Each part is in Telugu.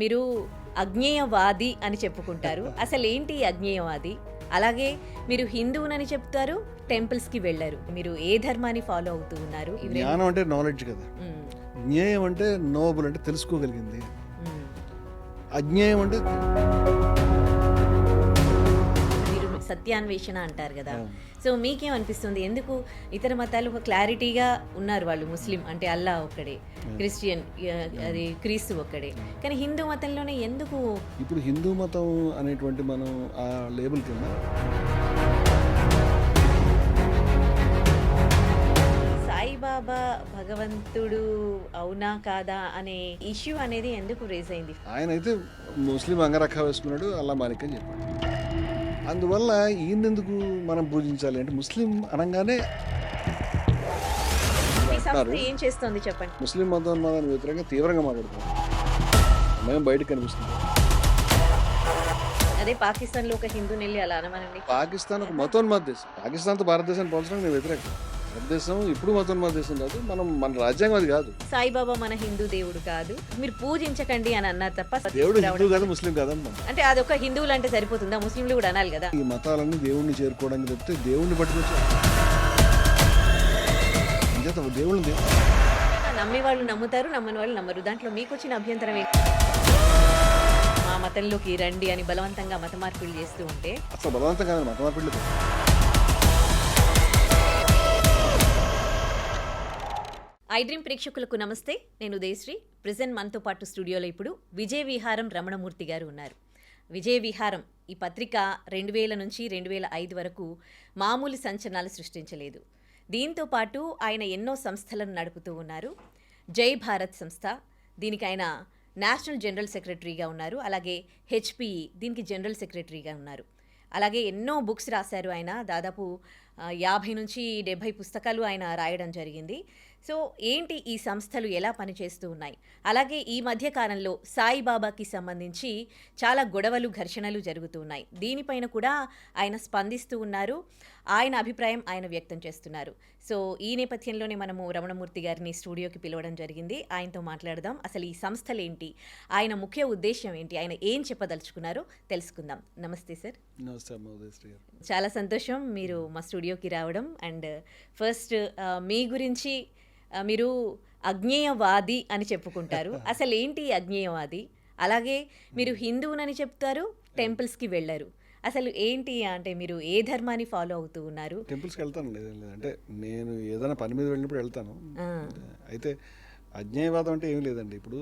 మీరు అజ్ఞేయవాది అని చెప్పుకుంటారు. అసలు ఏంటి అజ్ఞేయవాది? అలాగే మీరు హిందువునని చెప్తారు, టెంపుల్స్ కి వెళ్ళారు. మీరు ఏ ధర్మాన్ని ఫాలో అవుతూ ఉన్నారు? జ్ఞానం అంటే నాలెడ్జ్ కదా. జ్ఞేయం అంటే నోబుల్ అంటే తెలుసుకోగలిగింది. అజ్ఞేయం అంటే మీరు సత్యాన్వేషణ అంటారు కదా. సో మీకేమనిపిస్తుంది? ఎందుకు ఇతర మతాలు ఒక క్లారిటీగా ఉన్నారు, వాళ్ళు ముస్లిం అంటే అల్లా ఒక్కడే, క్రిస్టియన్ అది క్రీస్తు ఒక్కడే, కానీ హిందూ మతంలోనే ఎందుకు? ఇప్పుడు హిందూ మతం అనేటువంటి మనం ఆ లేబుల్ కింద సాయిబాబా భగవంతుడు అవునా కాదా అనే ఇష్యూ అనేది ఎందుకు రేజ్ అయింది? ఆయన అయితే ముస్లిం అంగరఖా వేసుకున్నాడు, అల్లా మాలిక్ అని చెప్పాడు. అందువల్ల ఈయనెందుకు మనం పూజించాలి అంటే ముస్లిం అనగానే మీ సంస్థ ఏం చేస్తుంది చెప్పండి. ముస్లిం మతాన్ని వ్యతిరేకంగా తీవ్రంగా మాట్లాడుతాం. మేము బయటకు కనిపిస్తుంది. అదే పాకిస్తాన్ లో ఒక హిందూ నెల్లి అలా అనమనండి. పాకిస్తాన్ ఒక మతోన్మాద దేశం. పాకిస్తాన్తో భారతదేశాన్ని పోల్చడానికి నేను వ్యతిరేకం. భారతదేశం ఇప్పుడు మతోన్మాద దేశం కాదు, మన రాజ్యాంగం అది కాదు. సాయిబాబా మన హిందూ దేవుడు కాదు, మీరు పూజించకండి అని అన్నారు తప్ప దేవుడు హిందూ కాదు, ముస్లిం కాదమ్మా. అంటే అదొక హిందువులు అంటే సరిపోతుందా? ముస్లింలు కూడా అనాలి కదా. ఈ మతాలన్నీ దేవుడిని చేరుకోవడానికి చెప్తే దేవుడిని పట్టుకొచ్చి దేవుడిని నమ్మే వాళ్ళు నమ్ముతారు, నమ్మని వాళ్ళు నమ్మరు. దాంట్లో మీకు వచ్చిన అభ్యంతరం ఏంటి? మా మతంలోకి రండి అని బలవంతంగా మత మార్పులు చేస్తూ ఉంటే అసలు బలవంతంగా మత మార్పులు. ఐ డ్రీమ్ ప్రేక్షకులకు నమస్తే, నేను ఉదయశ్రీ. ప్రెజెంట్ మనతో పాటు స్టూడియోలో ఇప్పుడు విజయ విహారం రమణమూర్తి గారు ఉన్నారు. విజయ విహారం ఈ పత్రిక 2000 నుంచి 2005 వరకు మామూలు సంచలనాలు సృష్టించలేదు. దీంతో పాటు ఆయన ఎన్నో సంస్థలను నడుపుతూ ఉన్నారు. జై భారత్ సంస్థ, దీనికి ఆయన నేషనల్ జనరల్ సెక్రటరీగా ఉన్నారు. అలాగే హెచ్పిఈ, దీనికి జనరల్ సెక్రటరీగా ఉన్నారు. అలాగే ఎన్నో బుక్స్ రాశారు ఆయన. దాదాపు 50 నుంచి 70 పుస్తకాలు ఆయన రాయడం జరిగింది. సో ఏంటి ఈ సంస్థలు ఎలా పనిచేస్తూ ఉన్నాయి? అలాగే ఈ మధ్య కాలంలో సాయిబాబాకి సంబంధించి చాలా గొడవలు, ఘర్షణలు జరుగుతూ ఉన్నాయి. దీనిపైన కూడా ఆయన స్పందిస్తూ ఉన్నారు. ఆయన అభిప్రాయం ఆయన వ్యక్తం చేస్తున్నారు. సో ఈ నేపథ్యంలోనే మనము రమణమూర్తి గారిని స్టూడియోకి పిలవడం జరిగింది. ఆయనతో మాట్లాడదాం. అసలు ఈ సంస్థలు ఏంటి, ఆయన ముఖ్య ఉద్దేశం ఏంటి, ఆయన ఏం చెప్పదలుచుకున్నారో తెలుసుకుందాం. నమస్తే సార్. నమస్తే. చాలా సంతోషం మీరు మా స్టూడియోకి రావడం. అండ్ ఫస్ట్ మీ గురించి, మీరు అజ్ఞేయవాది అని చెప్పుకుంటారు. అసలు ఏంటి అజ్ఞేయవాది? అలాగే మీరు హిందువునని చెప్తారు, టెంపుల్స్కి వెళ్ళారు. అసలు ఏంటి అంటే మీరు ఏ ధర్మాన్ని ఫాలో అవుతూ ఉన్నారు? టెంపుల్స్కి వెళ్తాను, లేదంటే నేను ఏదైనా పని మీద వెళ్ళినప్పుడు వెళ్తాను. అయితే అజ్ఞేయవాదం అంటే ఏం లేదండి. ఇప్పుడు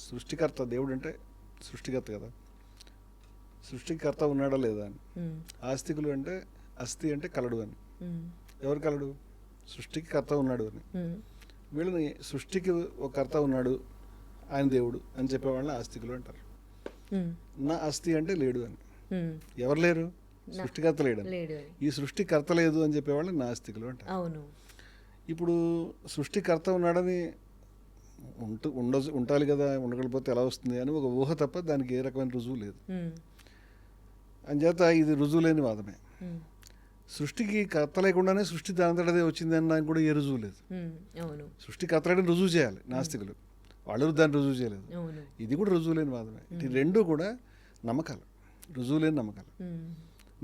సృష్టికర్త, దేవుడు అంటే సృష్టికర్త కదా. సృష్టికర్త ఉన్నాడా లేదా అని. ఆస్తికులు అంటే అస్థి అంటే కలడు అని. ఎవరు కలడు? సృష్టికి కర్త ఉన్నాడు అని. వీళ్ళని సృష్టికి ఒక కర్త ఉన్నాడు, ఆయన దేవుడు అని చెప్పేవాళ్ళని ఆస్తికులు అంటారు. నా అస్థి అంటే లేడు అని. ఎవరు లేరు? సృష్టికర్త లేడు. ఈ సృష్టికర్త లేదు అని చెప్పేవాళ్ళని నాస్తికులు అంటారు. ఇప్పుడు సృష్టికర్త ఉన్నాడని ఉండాలి కదా, ఉండకపోతే ఎలా వస్తుంది అని ఒక ఊహ తప్ప దానికి ఏ రకమైన రుజువు లేదు. అంచేత ఇది రుజువు లేని వాదమే. సృష్టికి కర్త లేకుండానే సృష్టి దానంతటదే వచ్చింది అని దానికి కూడా ఏ రుజువు లేదు. సృష్టి కర్తలని రుజువు చేయాలి నాస్తికులు, వాళ్ళు దాన్ని రుజువు చేయలేదు. ఇది కూడా రుజువు లేని వాదమే. ఈ రెండు కూడా నమ్మకాలు, రుజువు లేని నమ్మకాలు.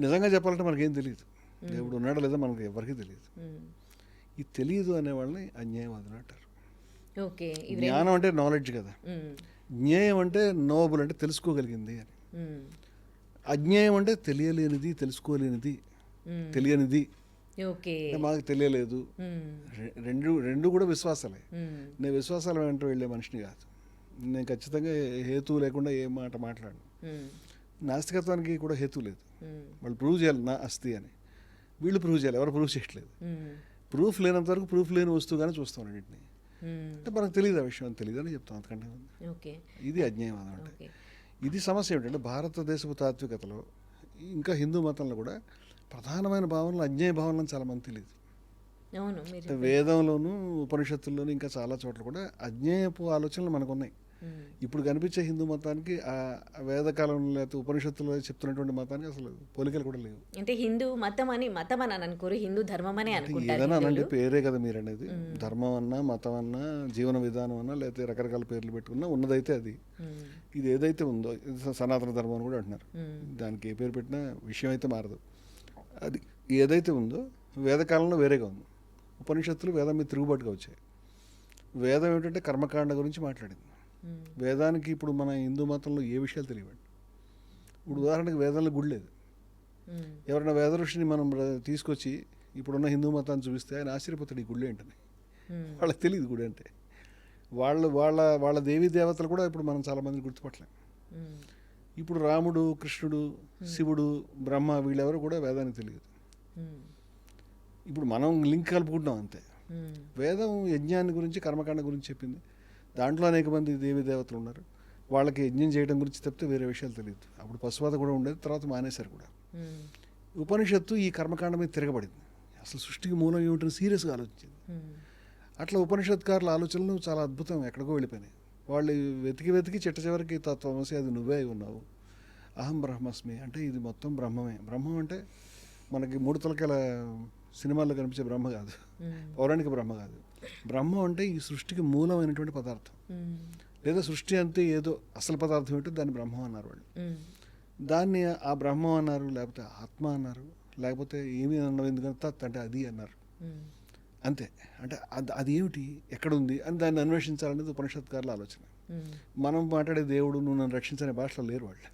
నిజంగా చెప్పాలంటే మనకేం తెలియదు, దేవుడు ఉన్నాడో లేదో మనకు ఎవరికి తెలియదు. ఈ తెలియదు అనే వాళ్ళని అజ్ఞేయవాదులు అంటారు. జ్ఞానం అంటే నాలెడ్జ్ కదా. జ్ఞేయం అంటే నోబుల్ అంటే తెలుసుకోగలిగింది అని. అజ్ఞేయం అంటే తెలియలేనిది, తెలుసుకోలేనిది, తెలియనిది. మాకు తెలియలేదు. రెండు కూడా విశ్వాసాలే. నేను విశ్వాసాలు వెంట వెళ్ళే మనిషిని కాదు. నేను ఖచ్చితంగా హేతువు లేకుండా ఏ మాట మాట్లాడను. నాస్తికత్వానికి కూడా హేతు లేదు. వాళ్ళు ప్రూవ్ చేయాలి నా అస్థి అని, వీళ్ళు ప్రూవ్ చేయాలి. ఎవరు ప్రూవ్ చేయట్లేదు. ప్రూఫ్ లేనంత వరకు ప్రూఫ్ లేని వస్తువుగానే చూస్తాం అన్నింటినీ. అంటే మనకు తెలియదు, ఆ విషయం తెలియదు అని చెప్తాం. అంతకంటే ఇది అజ్ఞేయవాదం అంటే. ఇది సమస్య ఏమిటంటే భారతదేశపు తాత్వికతలో ఇంకా హిందూ మతంలో కూడా ప్రధానమైన భావనలు అజ్ఞేయ భావనలు చాలా మంది తెలియదు. వేదంలోను ఉపనిషత్తుల్లోనూ ఇంకా చాలా చోట్ల కూడా అజ్ఞేయపు ఆలోచనలు మనకు ఉన్నాయి. ఇప్పుడు కనిపించే హిందూ మతానికి ఆ వేదకాలంలో లేకపోతే ఉపనిషత్తులో చెప్తున్నటువంటి మతానికి అసలు పోలికలు కూడా లేవు. అంటే హిందూ మతం అని అనుకోరు, హిందూ ధర్మం అనే అనుకుంటారు. ఏదైనా అనంటే పేరే కదా మీరు అనేది. ధర్మం అన్నా మతం అన్నా జీవన విధానం అన్నా లేకపోతే రకరకాల పేర్లు పెట్టుకున్నా ఉన్నదైతే అది. ఇది ఏదైతే ఉందో ఇది సనాతన ధర్మం అని కూడా అంటున్నారు. దానికి ఏ పేరు పెట్టినా విషయం అయితే మారదు. అది ఏదైతే ఉందో వేదకాలంలో వేరేగా ఉంది. ఉపనిషత్తులు వేదం మీద తిరుగుబాటుగా వచ్చాయి. వేదం ఏమిటంటే కర్మకాండ గురించి మాట్లాడింది. వేదానికి ఇప్పుడు మన హిందూ మతంలో ఏ విషయాలు తెలియవండి. ఇప్పుడు ఉదాహరణకి వేదంలో గుడి లేదు. ఎవరైనా వేద ఋషిని మనం తీసుకొచ్చి ఇప్పుడున్న హిందూ మతాన్ని చూపిస్తే ఆయన ఆశ్చర్యపోతాడు, ఈ గుడి ఏంటని. వాళ్ళకి తెలియదు గుడి అంటే. వాళ్ళ దేవీ దేవతలు కూడా ఇప్పుడు మనం చాలామంది గుర్తుపట్టలేం. ఇప్పుడు రాముడు, కృష్ణుడు, శివుడు, బ్రహ్మ వీళ్ళెవరు కూడా వేదానికి తెలియదు. ఇప్పుడు మనం లింక్ కలుపుకుంటున్నాం అంతే. వేదం యజ్ఞాన్ని గురించి కర్మకాండ గురించి చెప్పింది. దాంట్లో అనేక మంది దేవీ దేవతలు ఉన్నారు. వాళ్ళకి యజ్ఞం చేయడం గురించి తప్పితే వేరే విషయాలు తెలియదు. అప్పుడు పశువత కూడా ఉండేది, తర్వాత మానేశారు కూడా. ఉపనిషత్తు ఈ కర్మకాండ మీద తిరగబడింది. అసలు సృష్టికి మూలం ఏమిటని సీరియస్గా ఆలోచించింది. అట్లా ఉపనిషత్కారుల ఆలోచనలు చాలా అద్భుతం, ఎక్కడికో వెళ్ళిపోయినాయి. వాళ్ళు వెతికి చిట్ట చివరికి తత్వమసి అది నువ్వే అయి ఉన్నావు, అహం బ్రహ్మస్మి అంటే ఇది మొత్తం బ్రహ్మమే. బ్రహ్మం అంటే మనకి మూడు తలకాయల సినిమాల్లో కనిపించే బ్రహ్మ కాదు, పౌరాణిక బ్రహ్మ కాదు. బ్రహ్మం అంటే ఈ సృష్టికి మూలమైనటువంటి పదార్థం, లేదా సృష్టి అంతే ఏదో అసలు పదార్థం ఏంటో దాన్ని బ్రహ్మం అన్నారు వాళ్ళు. దాన్ని ఆ బ్రహ్మం అన్నారు, లేకపోతే ఆత్మ అన్నారు, లేకపోతే ఏమీ అన్నావు ఎందుకంటే తత్ అంటే అది అన్నారు. అంతే. అంటే అది ఏమిటి, ఎక్కడుంది అని దాన్ని అన్వేషించాలనేది ఉపనిషత్కారుల ఆలోచన. మనం మాట్లాడే దేవుడు నువ్వు నన్ను రక్షించనే భాషలో లేరు వాళ్ళు.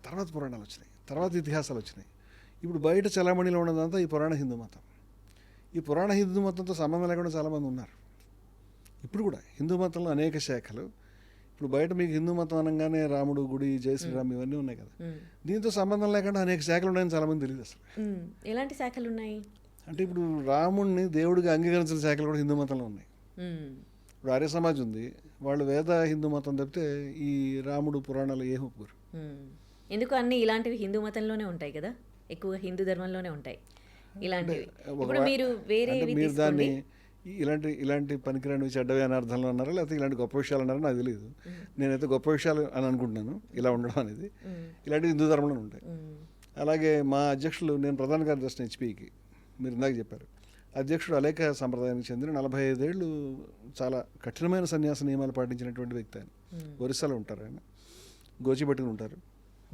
తర్వాత పురాణాలు వచ్చినాయి, తర్వాత ఇతిహాసాలు వచ్చినాయి. ఇప్పుడు బయట చలామణిలో ఉన్నదంతా ఈ పురాణ హిందూ మతం. ఈ పురాణ హిందూ మతంతో సంబంధం లేకుండా చాలామంది ఉన్నారు. ఇప్పుడు కూడా హిందూ మతంలో అనేక శాఖలు. ఇప్పుడు బయట మీకు హిందూ మతం అనగానే రాముడు గుడి, జై శ్రీరామ్ ఇవన్నీ ఉన్నాయి కదా. దీంతో సంబంధం లేకుండా అనేక శాఖలు ఉన్నాయని చాలామంది తెలియదు అసలు. ఎలాంటి శాఖలు ఉన్నాయి అంటే ఇప్పుడు రాముడిని దేవుడిగా అంగీకరించిన శాఖలు కూడా హిందూ మతంలో ఉన్నాయి. ఇప్పుడు ఆర్య సమాజ్ ఉంది, వాళ్ళు వేద హిందూ మతం తప్పితే ఈ రాముడు పురాణాలు ఏం ఒప్పుకోరు. ఎందుకు అన్ని ఇలాంటివి హిందూ మతంలోనే ఉంటాయి కదా, ఎక్కువగా హిందూ ధర్మంలోనే ఉంటాయి ఇలాంటివి. ఇప్పుడు మీరు మీరు దాన్ని ఇలాంటి పనికిరాని చెడ్డవి అనే అర్థంలో అన్నారా, లేకపోతే ఇలాంటి గొప్ప విషయాలు అన్నారా నాకు తెలియదు. నేనైతే గొప్ప విషయాలు అని అనుకుంటున్నాను ఇలా ఉండడం అనేది. ఇలాంటివి హిందూ ధర్మంలో ఉంటాయి. అలాగే మా అధ్యక్షులు, నేను ప్రధాన కార్యదర్శి హెచ్పికి, మీరు ఇందాక చెప్పారు, అధ్యక్షుడు అలేఖ సంప్రదాయానికి చెందిన 45 ఏళ్ళు చాలా కఠినమైన సన్యాస నియమాలు పాటించినటువంటి వ్యక్తి. ఆయన ఒరిస్సాలో ఉంటారు. ఆయన గోచి పట్టుకుని ఉంటారు.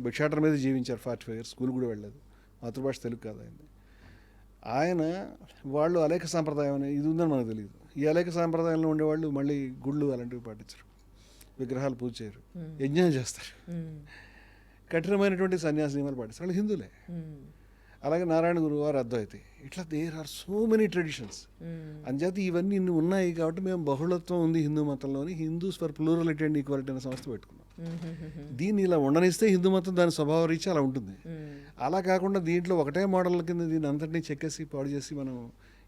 భిక్షాటన మీద జీవించారు 45 years. స్కూల్ కూడా వెళ్ళలేదు, మాతృభాష తెలుగు కాదు ఆయన. వాళ్ళు అలేఖ సాంప్రదాయం అనే ఇది ఉందని మనకు తెలియదు. ఈ అలేఖ సాంప్రదాయంలో ఉండేవాళ్ళు మళ్ళీ గుళ్ళు అలాంటివి పాటించరు, విగ్రహాలు పూజ చేయరు, యజ్ఞం చేస్తారు, కఠినమైనటువంటి సన్యాస నియమాలు పాటిస్తారు. వాళ్ళు హిందువులే. అలాగే నారాయణ గురువు వారు అద్వైతి. ఇట్లా there are so many traditions. అంచేత ఇవన్నీ ఇన్ని ఉన్నాయి కాబట్టి మేము బహుళత్వం ఉంది హిందూ మతంలోని, Hindus for plurality and equality అనే సంస్థ పెట్టుకున్నాం. దీన్ని ఇలా ఉండనిస్తే హిందూ మతం దాని స్వభావ రీత్యా అలా ఉంటుంది. అలా కాకుండా దీంట్లో ఒకటే మోడల్ కింద దీన్ని అంతటినీ చెక్కేసి పాడు చేసి మనం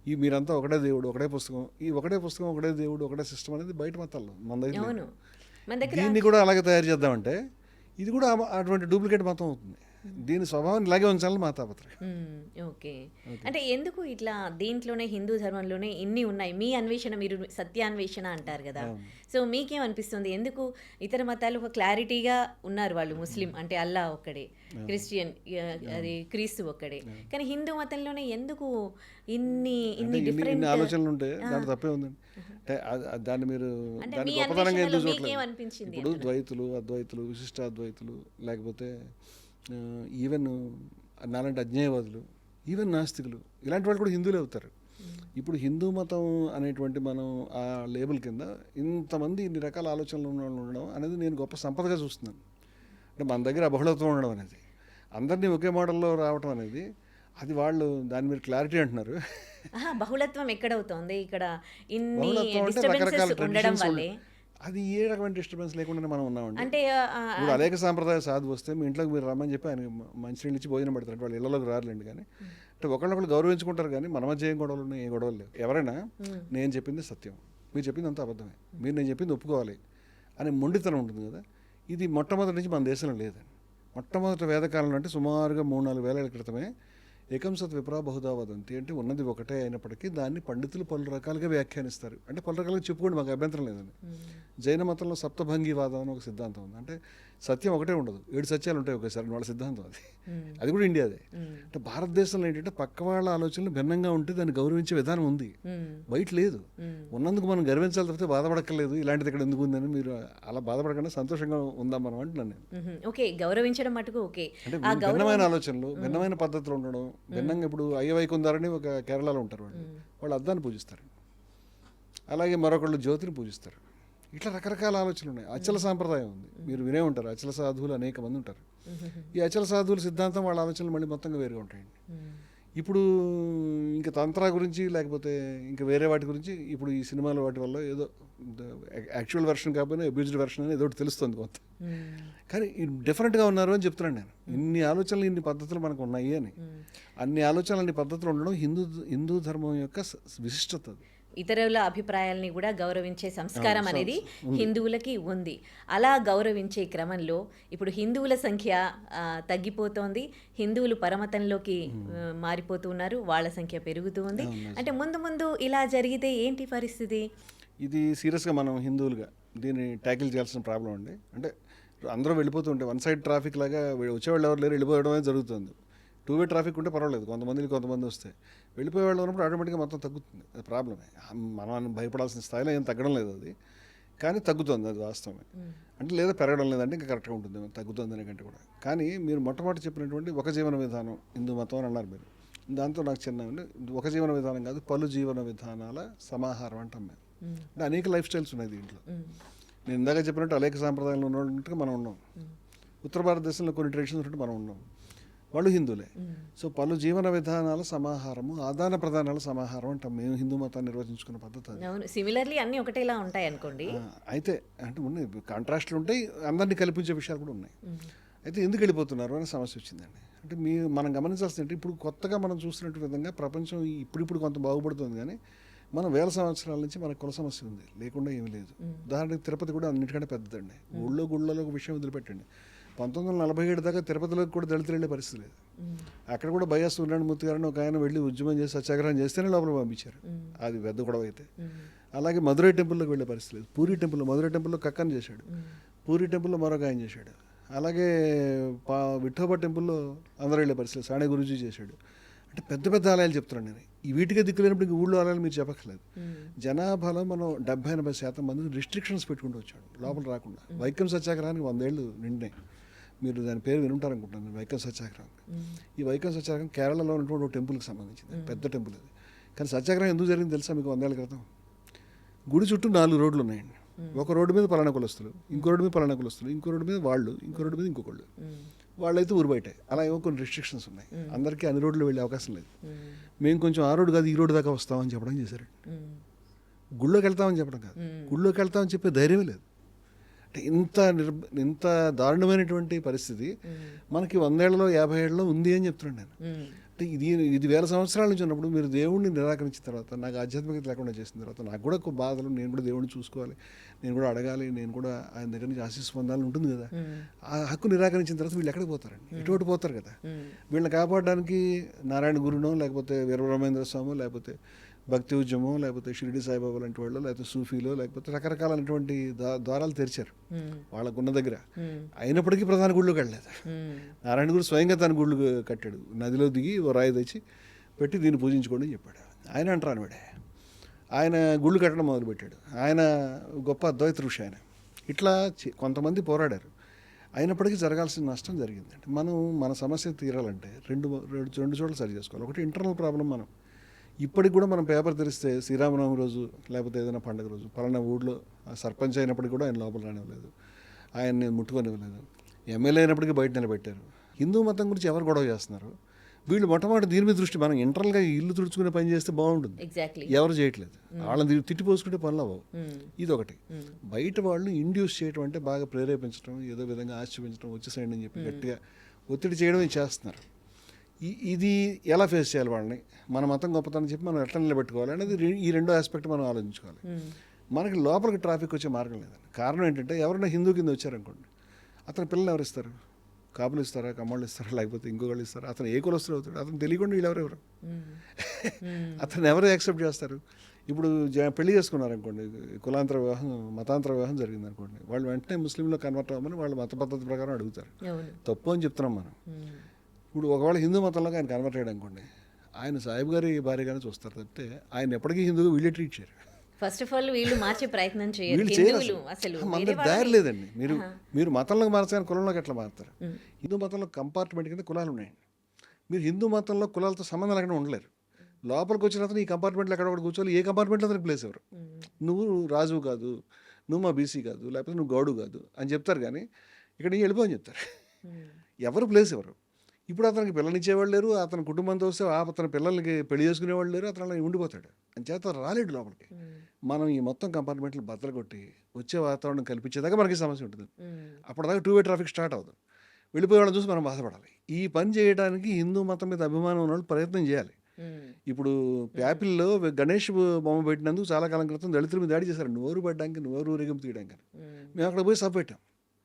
ఈ మీరంతా ఒకటే దేవుడు ఒకటే పుస్తకం, ఈ ఒకటే పుస్తకం ఒకటే దేవుడు ఒకటే సిస్టమ్ అనేది బయట మతాల్లో మన దగ్గర. దీన్ని కూడా అలాగే తయారు చేద్దామంటే ఇది కూడా అటువంటి డూప్లికేట్ మతం అవుతుంది. దీని స్వభావం ఇలాగే ఉంచాలని మా తాపత్రయం. ఓకే. అంటే ఎందుకు ఇట్లా దీంట్లోనే హిందూ ధర్మంలోనే ఇన్ని ఉన్నాయి? మీ అన్వేషణ, మీరు సత్యాన్వేషణ అంటారు కదా, సో మీకేమనిపిస్తుంది? ఎందుకు ఇతర మతాలు ఒక క్లారిటీగా ఉన్నారు, వాళ్ళు ముస్లిం అంటే అల్లా ఒక్కడే, క్రిస్టియన్ అది క్రీస్తు ఒక్కడే, కానీ హిందూ మతంలోనే ఎందుకు ఇన్ని డిఫరెంట్ ఆలోచనలు ఉంటే దాని తప్పే ఉందండి. దాన్ని మీరు దాని గొప్పతనంగా ఎందుకు చూడలేదు? ఇప్పుడు ద్వైతులు, అద్వైతులు, విశిష్టాద్వైతులు, లేకపోతే ఈవెన్ నాలాంటి అజ్ఞేయవాదులు, ఈవెన్ నాస్తికులు, ఇలాంటి వాళ్ళు కూడా హిందువులే అవుతారు. ఇప్పుడు హిందూ మతం అనేటువంటి మనం ఆ లేబుల్ కింద ఇంతమంది ఇన్ని రకాల ఆలోచనలు ఉన్న వాళ్ళు ఉండడం అనేది నేను గొప్ప సంపదగా చూస్తున్నాను. అంటే మన దగ్గర అబహుళత్వం ఉండడం అనేది, అందరినీ ఒకే మోడల్లో రావడం అనేది, అది వాళ్ళు దాని మీరు క్లారిటీ అంటున్నారు. బహుళత్వం ఎక్కడవుతోంది ఇక్కడ? అది ఏ రకమైన డిస్టర్బెన్స్ లేకుండా మనం ఉన్నామండి. అంటే ఇప్పుడు అనేక సాంప్రదాయ సాధు వస్తే మీ ఇంట్లోకి మీరు రమ్మని చెప్పి ఆయన మంచినీళ్ళు ఇచ్చి భోజనం పెడతారు. వాళ్ళు ఇళ్లలోకి రారులేండి. కానీ అంటే ఒకళ్ళొకళ్ళు గౌరవించుకుంటారు. కానీ మన మధ్య ఏం గొడవలు ఉన్నాయి? ఏ గొడవలు లేవు. ఎవరైనా నేను చెప్పింది సత్యం, మీరు చెప్పింది అంతా అబద్ధమే, మీరు నేను చెప్పింది ఒప్పుకోవాలి అనే మొండితనం ఉంటుంది కదా. ఇది మొట్టమొదటి నుంచి మన దేశంలో లేదండి. మొట్టమొదటి వేదకాలంలో అంటే సుమారుగా 3-4 వేల ఏళ్ల క్రితమే ఏకం సత్ విప్రా బహుదా వదంతి అంటే ఉన్నది ఒకటే అయినప్పటికీ దాన్ని పండితులు పలు రకాలుగా వ్యాఖ్యానిస్తారు. అంటే పలు రకాలుగా చెప్పుకోండి, మాకు అభ్యంతరం లేదండి. జైన మతంలో సప్తభంగివాదం అని ఒక సిద్ధాంతం ఉంది. అంటే సత్యం ఒకటే ఉండదు, 7 సత్యాలు ఉంటాయి ఒకేసారి, వాళ్ళ సిద్ధాంతం అది. అది కూడా ఇండియాదే. అంటే భారతదేశంలో ఏంటంటే పక్క వాళ్ళ ఆలోచనలు భిన్నంగా ఉంటే దాన్ని గౌరవించే విధానం ఉంది, బయట లేదు. ఉన్నందుకు మనం గర్వించాలి తప్పితే బాధపడక్కర్లేదు. ఇలాంటిది ఇక్కడ ఎందుకు ఉందని మీరు అలా బాధపడకుండా సంతోషంగా ఉందాం మనం అంటున్నాను నేను. ఓకే, గౌరవించడం మటుకు ఓకే. అంటే భిన్నమైన ఆలోచనలు, భిన్నమైన పద్ధతులు ఉండడం, భిన్నంగా ఇప్పుడు అయ్యవైకుందారని ఒక కేరళలో ఉంటారు వాళ్ళు అద్దాన్ని పూజిస్తారు, అలాగే మరొకళ్ళు జ్యోతిని పూజిస్తారు. ఇట్లా రకరకాల ఆలోచనలు ఉన్నాయి. అచల సాంప్రదాయం ఉంది, మీరు వినే ఉంటారు. అచల సాధువులు అనేక మంది ఉంటారు. ఈ అచల సాధువుల సిద్ధాంతం వాళ్ళ ఆలోచనలు మళ్ళీ మొత్తంగా వేరుగా ఉంటాయండి. ఇప్పుడు ఇంకా తంత్ర గురించి లేకపోతే ఇంకా వేరే వాటి గురించి ఇప్పుడు ఈ సినిమాల వాటి వల్ల ఏదో యాక్చువల్ వెర్షన్ కాకపోయినా అబ్యూజ్డ్ వెర్షన్ అని ఏదో ఒకటి తెలుస్తుంది కొంత. కానీ డిఫరెంట్గా ఉన్నారు అని చెప్తున్నాను నేను. ఇన్ని ఆలోచనలు, ఇన్ని పద్ధతులు మనకు ఉన్నాయి అని. అన్ని ఆలోచనలు, అన్ని పద్ధతులు ఉండడం హిందూ ధర్మం యొక్క విశిష్టత. ఇతరుల అభిప్రాయాల్ని కూడా గౌరవించే సంస్కారం అనేది హిందువులకి ఉంది. అలా గౌరవించే క్రమంలో ఇప్పుడు హిందువుల సంఖ్య తగ్గిపోతోంది, హిందువులు పరమతంలోకి మారిపోతున్నారు, వాళ్ళ సంఖ్య పెరుగుతూ ఉంది. అంటే ముందు ముందు ఇలా జరిగితే ఏంటి పరిస్థితి? ఇది సీరియస్గా మనం హిందువులుగా దీన్ని ట్యాకిల్ చేయాల్సిన ప్రాబ్లం అండి. అంటే అందరూ వెళ్ళిపోతూ ఉంటే వన్ సైడ్ ట్రాఫిక్ లాగా వచ్చేవాళ్ళు ఎవరు లేరు, వెళ్ళిపోవడం అనేది జరుగుతుంది. 2 వే ట్రాఫిక్ ఉంటే పర్వాలేదు, కొంతమంది వస్తే వెళ్ళిపోయేవాళ్ళు ఉన్నప్పుడు ఆటోమేటిక్గా మొత్తం తగ్గుతుంది. అది ప్రాబ్లమే. మనం భయపడాల్సిన స్థాయిలో ఏం తగ్గడం లేదు అది, కానీ తగ్గుతుంది, అది వాస్తవమే. అంటే లేదా పెరగడం లేదంటే ఇంకా కరెక్ట్గా ఉంటుంది, తగ్గుతుంది అనే కంటే కూడా. కానీ మీరు మొట్టమొదటి చెప్పినటువంటి ఒక జీవన విధానం హిందూ మతం అని అన్నారు మీరు. దాంతో నాకు చిన్న ఒక జీవన విధానం కాదు, పలు జీవన విధానాల సమాహారం అంటాం మేము. అంటే అనేక లైఫ్ స్టైల్స్ ఉన్నాయి దీంట్లో. నేను ఇందాక చెప్పినట్టు అనేక సాంప్రదాయాలు ఉన్నట్టుగా మనం ఉన్నాం. ఉత్తర భారతదేశంలో కొన్ని ట్రెడిషన్స్ ఉన్నట్టు మనం ఉన్నాం, వాళ్ళు హిందువులే. సో పలు జీవన విధానాల సమాహారము, ఆదాన ప్రదానాల సమాహారం అంటాం మేము హిందూ మతాన్ని నిర్వచించుకున్న పద్ధతి అది. సిమిలర్లీ అన్ని ఒకటేలా ఉంటాయి అనుకోండి. అయితే అంటే ఉన్నాయి కాంట్రాస్ట్లు ఉంటాయి, అందరినీ కల్పించే విషయాలు కూడా ఉన్నాయి. అయితే ఎందుకు వెళ్ళిపోతున్నారు అనే సమస్య వచ్చిందండి. అంటే మనం గమనించాల్సింది ఇప్పుడు కొత్తగా మనం చూస్తున్నట్టు విధంగా ప్రపంచం ఇప్పుడు కొంత బాగుపడుతుంది, కానీ మనం వేల సంవత్సరాల నుంచి మనకు కుల సమస్య ఉంది, లేకుండా ఏమీ లేదు. ఉదాహరణకి తిరుపతి కూడా అన్నిటికంటే పెద్దదండి. గుళ్ళలో ఒక విషయం వదిలిపెట్టండి, 1947 దాకా తిరుపతిలోకి కూడా దళితులు వెళ్ళే పరిస్థితి లేదు. అక్కడ కూడా బయ్యా సూర్యనారాయణమూర్తి గారిని ఒక ఆయన వెళ్ళి ఉద్యమం చేసి సత్యాగ్రహం చేస్తేనే లోపల పంపించారు. అది పెద్ద గొడవ అయితే. అలాగే మధురై టెంపుల్లోకి వెళ్ళే పరిస్థితి లేదు. మధురై టెంపుల్లో కక్కని చేశాడు, పూరి టెంపుల్లో మరొక ఆయన చేశాడు. అలాగే విఠోబా టెంపుల్లో అందరూ వెళ్ళే పరిస్థితి, సాణే గురూజీ చేశాడు. అంటే పెద్ద పెద్ద ఆలయాలు చెప్తున్నాను నేను. ఈ వీటికే దిక్కు లేనప్పుడు ఇంక ఊళ్ళో ఆలయాలు మీరు చెప్పక్కర్లేదు. జనాభాలో మనం 70-80% మంది రిస్ట్రిక్షన్స్ పెట్టుకుంటూ వచ్చాడు లోపల రాకుండా. వైకం సత్యాగ్రహానికి 100 ఏళ్ళు నిండినాయి. మీరు దాని పేరు వినుంటారనుకుంటున్నాను, వైకం సత్యాగ్రహం. ఈ వైకం సత్యాగ్రహం కేరళలో ఉన్నటువంటి ఒక టెంపుల్కి సంబంధించింది, పెద్ద టెంపుల్ అది. కానీ సత్యాగ్రహం ఎందుకు జరిగింది తెలుసా మీకు? 100 ఏళ్ళ క్రితం గుడి చుట్టూ 4 రోడ్లు ఉన్నాయండి. ఒక రోడ్డు మీద పలానా కులస్తులు, ఇంకో రోడ్డు మీద పలానా కులస్తులు, ఇంకో రోడ్డు మీద వాళ్ళు, ఇంకో రోడ్డు మీద ఇంకొకళ్ళు, వాళ్ళైతే ఊరు బయటే. అలా ఏమో కొన్ని రిస్ట్రిక్షన్స్ ఉన్నాయి. అందరికీ అన్ని రోడ్లు వెళ్ళే అవకాశం లేదు. మేము కొంచెం ఆ రోడ్డు కాదు ఈ రోడ్డు దాకా వస్తామని చెప్పడం చేశారు. గుళ్ళోకి వెళ్తామని చెప్పడం కాదు, గుళ్ళోకి వెళ్తామని చెప్పే ధైర్యమే లేదు. అంటే ఇంత దారుణమైనటువంటి పరిస్థితి మనకి 100 ఏళ్లలో 50 ఏళ్లలో ఉంది అని చెప్తున్నాను నేను. అంటే ఇది వేల సంవత్సరాల నుంచి ఉన్నప్పుడు మీరు దేవుడిని నిరాకరించిన తర్వాత, నాకు ఆధ్యాత్మికత లేకుండా చేసిన తర్వాత నాకు కూడా ఒక బాధలు, నేను కూడా దేవుడిని చూసుకోవాలి, నేను కూడా అడగాలి, నేను కూడా ఆయన దగ్గర నుంచి ఆశీస్సు పొందాలని ఉంటుంది కదా. ఆ హక్కు నిరాకరించిన తర్వాత వీళ్ళు ఎక్కడికి పోతారండి? ఇటువంటి పోతారు కదా. వీళ్ళని కాపాడడానికి నారాయణ గురునో, లేకపోతే వీరబ్రహ్మేంద్ర స్వామి, లేకపోతే భక్తి ఉద్యమం, లేకపోతే షిరిడి సాయిబాబా లాంటి వాళ్ళు, లేకపోతే సూఫీలో, లేకపోతే రకరకాలైనటువంటి ద్వారాలు తెరిచారు వాళ్ళకున్న దగ్గర. అయినప్పటికీ ప్రధాన గుళ్ళోకి వెళ్ళలేదు. నారాయణ గురు స్వయంగా తన గుళ్ళు కట్టాడు, నదిలో దిగి ఓ రాయి తెచ్చి పెట్టి దీన్ని పూజించుకోండి అని చెప్పాడు. ఆయన అంటారు వీడే, ఆయన గుళ్ళు కట్టడం మొదలుపెట్టాడు. ఆయన గొప్ప అద్వైత ఋషి ఆయన. ఇట్లా కొంతమంది పోరాడారు, అయినప్పటికీ జరగాల్సిన నష్టం జరిగిందండి. మన సమస్య తీరాలంటే రెండు చోట్ల సరి చేసుకోవాలి. ఒకటి ఇంటర్నల్ ప్రాబ్లం. మనం ఇప్పటికి కూడా మనం పేపర్ తెరిస్తే శ్రీరామనవమి రోజు లేకపోతే ఏదైనా పండుగ రోజు పలానా ఊళ్ళో సర్పంచ్ అయినప్పటికీ కూడా ఆయన లోపల రానివ్వలేదు, ఆయన్ని ముట్టుకొనివ్వలేదు, ఎమ్మెల్యే అయినప్పటికీ బయట నిలబెట్టారు. హిందూ మతం గురించి ఎవరు గొడవ చేస్తున్నారు? వీళ్ళు మొట్టమొదటి దీని మీద దృష్టి, మనం ఇంటర్నల్గా ఇల్లు తుడుచుకునే పని చేస్తే బాగుంటుంది, ఎవరు చేయట్లేదు. వాళ్ళని తిట్టిపోసుకుంటే పనులు అవ్వవు. ఇదొకటి. బయట వాళ్ళు ఇండ్యూస్ చేయడం అంటే బాగా ప్రేరేపించడం, ఏదో విధంగా ఆశ చూపించడం, వచ్చేసేయండి అని చెప్పి గట్టిగా ఒత్తిడి చేయడం చేస్తున్నారు. ఇది ఎలా ఫేస్ చేయాలి వాళ్ళని? మన మతం గొప్పతనం చెప్పి మనం ఎట్లా నిలబెట్టుకోవాలి అనేది ఈ రెండో ఆస్పెక్ట్ మనం ఆలోచించుకోవాలి. మనకి లోపలికి ట్రాఫిక్ వచ్చే మార్గం లేదండి. కారణం ఏంటంటే ఎవరైనా హిందూ కింద వచ్చారనుకోండి, అతని పిల్లలు ఎవరు ఇస్తారు? కాపులు ఇస్తారా, కమ్మళ్ళు ఇస్తారా, లేకపోతే ఇంకొకళ్ళు ఇస్తారా? అతను ఏ కులస్తులు అవుతాడు? అతను తెలియకుండా వీళ్ళు ఎవరెవరు? అతను ఎవరు యాక్సెప్ట్ చేస్తారు? ఇప్పుడు పెళ్లి చేసుకున్నారనుకోండి, కులాంతర వివాహం, మతాంతర వివాహం జరిగింది అనుకోండి, వాళ్ళు వెంటనే ముస్లింలో కన్వర్ట్ అవ్వమని వాళ్ళ మత పద్ధతి ప్రకారం అడుగుతారు. అవును. తప్పు అని చెప్తున్నాం మనం. ఉమ్. ఇప్పుడు ఒకవేళ హిందూ మతంలోకి ఆయన కన్వర్ట్ అయ్యాడు అనుకోండి, ఆయన సాహిబ్ గారి భార్యగానే చూస్తారు తప్పితే ఆయన ఎప్పటికీ హిందువుగా వీళ్ళే ట్రీట్ చేయరు. ఫస్ట్ ఆఫ్ ఆల్ వీళ్ళు మార్చే ప్రయత్నం చేయరు వీళ్ళు చేయరు హిందువులు అసలు మన వేరే దగ్గర దారి వాళ్ళని- లేదండి. మీరు ఆహా. మీరు మతంలోకి మార్చాలని కులంలోకి ఎట్లా మారుతారు? ఉమ్. హిందూ మతంలో కంపార్ట్మెంట్ కింద కులాలు ఉన్నాయండి. మీరు హిందూ మతంలో కులాలతో సంబంధం లేకుండా ఉండలేరు. లోపలికి వచ్చిన అతను ఈ కంపార్ట్మెంట్లో ఎక్కడ ఒకటి కూర్చోవాలి, ఏ కంపార్ట్మెంట్లో అతనికి ప్లేస్ ఎవరు? ఉమ్. నువ్వు రాజు కాదు, నువ్వు మా బీసీ కాదు, లేకపోతే నువ్వు గౌడు కాదు అని చెప్తారు. కానీ ఇక్కడ ఈ వెళ్ళిపో అని చెప్తారు. ఉమ్. ఎవరు ప్లేస్ ఎవరు? ఇప్పుడు అతనికి పిల్లనిచ్చేవాళ్ళు లేరు, అతని కుటుంబంతో వస్తే అతని పిల్లలకి పెళ్లి చేసుకునేవాళ్ళు లేరు, అతను అలా ఉండిపోతాడు. అని చేత రాలేడు లోపలికి. ఉమ్. మనం ఈ మొత్తం కంపార్ట్మెంట్లు బద్దలు కొట్టి వచ్చే వాతావరణం కల్పించేదాకా మనకి సమస్య ఉంటుంది. ఉమ్. అప్పటిదాకా టూ వే ట్రాఫిక్ స్టార్ట్ అవుతుంది. వెళ్ళిపోయే వాళ్ళని చూసి మనం బాధపడాలి. ఈ పని చేయడానికి హిందూ మతం మీద అభిమానం ఉన్న వాళ్ళు ప్రయత్నం చేయాలి. ఉమ్. ఇప్పుడు ప్యాపిల్లో గణేష్ బొమ్మ పెట్టినందుకు చాలా కాలం క్రితం దళితుల మీద దాడి చేశారు, నోరు పెట్టడానికి, నోరు ఊరేగింపు తీయడానికి. ఉమ్. మేము అక్కడ పోయి సభ పెట్టాం.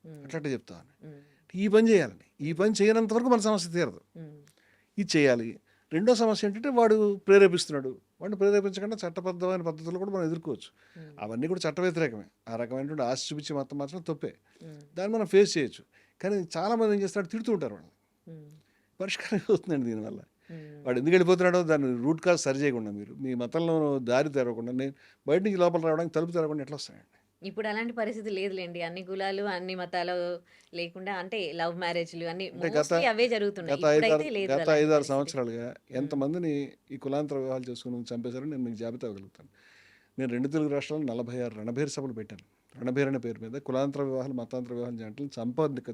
ఉమ్. అట్లా చెప్తామని. ఉమ్. ఈ పని చేయాలని, ఈ పని చేయనంత వరకు మన సమస్య తీరదు. ఉమ్. ఇది చేయాలి. రెండో సమస్య ఏంటంటే వాడు ప్రేరేపిస్తున్నాడు. వాడిని ప్రేరేపించకుండా చట్టబద్ధమైన పద్ధతులు కూడా మనం ఎదుర్కోవచ్చు. ఉమ్. అవన్నీ కూడా చట్ట వ్యతిరేకమే. ఆ రకమైనటువంటి ఆశ చూపించి మొత్తం మాత్రం తప్పే. ఉమ్. దాన్ని మనం ఫేస్ చేయొచ్చు. కానీ చాలామంది ఏం చేస్తాడు, తిడుతూ ఉంటారు వాళ్ళని. ఉమ్. పరిష్కారం అవుతుందండి దీనివల్ల. ఉమ్. వాడు ఎందుకు వెళ్ళిపోతున్నాడో దాన్ని రూట్ కాజ్ సరి చేయకుండా, మీరు మీ మతంలో దారి తెరవకుండా, నేను బయట నుంచి లోపల రావడానికి తలుపు తెరవకుండా ఎట్లా వస్తాయండి? ఇప్పుడు అలాంటి పరిస్థితి లేదులేండి. అన్ని కులాలు అన్ని మతాలు లేకుండా అంటే లవ్ మ్యారేజ్లు అన్ని అంటే మోస్ట్లీ అవే జరుగుతున్నాయి. ఇప్పుడైతే లేదు గత అలాంటి 5-6 పరిస్థితి. సంవత్సరాలుగా ఎంతమందిని ఈ కులాంతర వివాహాలు చేసుకుని చంపేశారో నేను మీకు జాబితా ఇవ్వగలుగుతాను. నేను 2 తెలుగు రాష్ట్రాల్లో 46 రణభేరి సభలు పెట్టాను. రణభేరి అనే పేరు మీద కులాంతర వివాహాలు, మతాంతర వివాహాలు జంటలు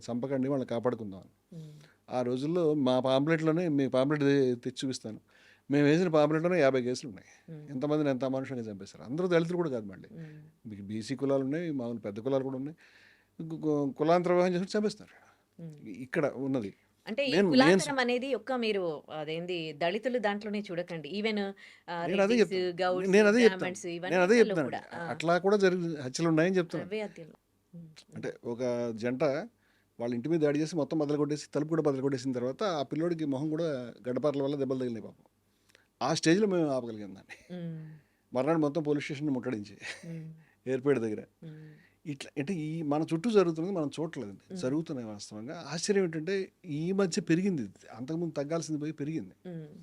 చంపకండి, వాళ్ళని కాపాడుకుందాం. ఉమ్. ఆ రోజుల్లో మా పాంప్లెట్లోనే, మీ పాంప్లెట్ తెచ్చి చూపిస్తాను, మేము వేసిన పాంప్లెట్లోనే 50 కేసులు ఉన్నాయి. ఉమ్. ఎంతమందిని ఎంత అమానుషంగా చంపేశారు. అందరూ దళితులు కూడా కాదు, మళ్ళీ ఉమ్. మీకు బీసీ కులాలు ఉన్నాయి, మామూలు పెద్ద కులాలు కూడా ఉన్నాయి. కులాంతర వివాహం చేసి చంపేస్తారు. ఉమ్. ఇక్కడ ఉన్నది. అంటే ఈ నేను కులాంతరం అనేది ఒక్క మీరు అదేంది దళితులు దాంట్లోనే చూడకండి. ఈవెన్ నేను అదే రెడ్డిస్, చెప్తాను. గౌడ్స్, నేను అదే చెప్తాను. బ్రాహ్మణ్స్ నేను అదే ఇవన్నీ చెప్తాను. కూడా అట్లా కూడా జరిగి హత్యలు ఉన్నాయని చెప్తాను. అవే హత్యలు. ఉమ్. అంటే ఒక జంట వాళ్ళ ఇంటి మీద దాడి చేసి మొత్తం బద్దలు కొట్టేసి, తలుపు కూడా బద్దలు కొట్టేసిన తర్వాత ఆ పిల్లోడికి మొహం కూడా గడ్డపారల వల్ల దెబ్బలు తగిలినాయి పాపం. ఆ స్టేజ్లో మేము ఆపగలిగాం దాన్ని. ఉమ్. మర్నాడు మొత్తం పోలీస్ స్టేషన్ ముట్టడించి ఉమ్. ఎయిర్పోర్ట్ దగ్గర. ఉమ్. ఇట్లా అంటే ఈ మన చుట్టూ జరుగుతున్నది మనం చూడలేదండి, జరుగుతున్నాయి వాస్తవంగా. ఆశ్చర్యం ఏంటంటే ఈ మధ్య పెరిగింది ఇది. అంతకుముందు తగ్గాల్సింది పోయి పెరిగింది. ఉమ్.